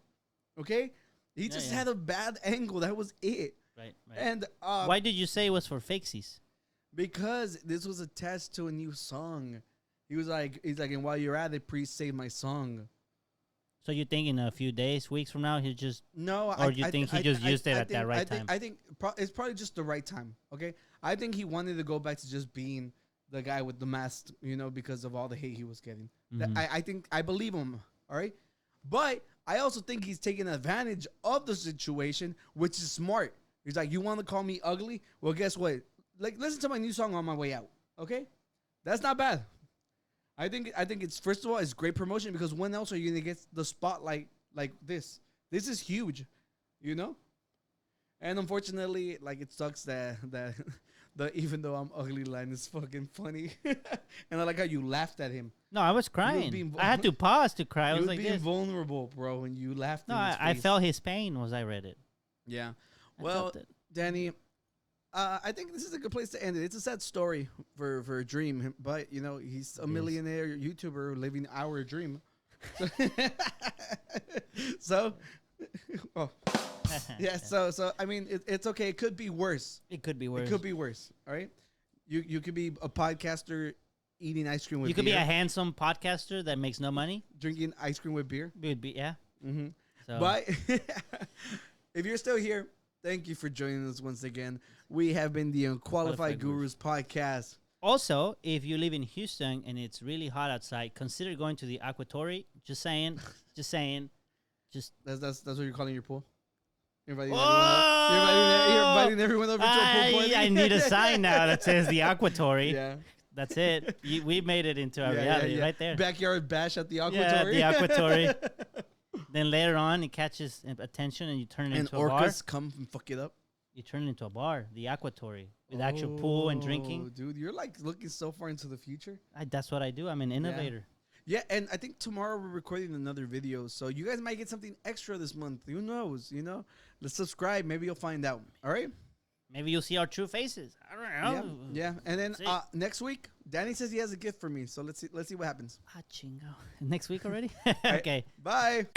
Okay? He just had a bad angle. That was it. Right. And why did you say it was for fakesies? Because this was attached to a new song. He's like, and while you're at it, please save my song. So you think in a few days, weeks from now, he'll just or you think he just used it at that right time? I think it's probably just the right time. Okay, I think he wanted to go back to just being the guy with the mask, because of all the hate he was getting. Mm-hmm. I believe him. All right, but I also think he's taking advantage of the situation, which is smart. He's like, you want to call me ugly? Well, guess what? Like, listen to my new song on my way out. Okay, that's not bad. I think it's, first of all, it's great promotion, because when else are you gonna get the spotlight like this? This is huge, And unfortunately, like, it sucks that the even though I'm ugly line is fucking funny, and I like how you laughed at him. No, I was crying. I had to pause to cry. I was like, being vulnerable, bro, and you laughed. No, I felt his pain as I read it. Yeah. Well, Danny, I think this is a good place to end it. It's a sad story for Dream, but he's a millionaire YouTuber living our dream. So, yeah. So I mean, it's okay. It could be worse. It could be worse. All right. You could be a podcaster eating ice cream with beer. You could be a handsome podcaster that makes no money. Drinking ice cream with beer. It would be, yeah. Mm-hmm. So. But if you're still here, thank you for joining us once again. We have been the Unqualified Gurus Podcast. Also, if you live in Houston and it's really hot outside, consider going to the Aquatory. Just saying. That's what you're calling your pool? You're inviting everyone over to a pool party? I need a sign now that says the Aquatory. Yeah. That's it. We made it into a reality right there. Backyard bash at the Aquatory. Yeah, the Aquatory. Then later on, it catches attention and you turn it into a bar. And Orcas come and fuck it up. You turn it into a bar, the Aquatory, with actual pool and drinking. Dude, you're like looking so far into the future. That's what I do. I'm an innovator. Yeah, and I think tomorrow we're recording another video, so you guys might get something extra this month. Who knows? You know, let's subscribe. Maybe you'll find out. All right. Maybe you'll see our true faces. I don't know. Yeah. And then next week, Danny says he has a gift for me. So let's see what happens. Ah, chingo. Next week already? Okay. Bye.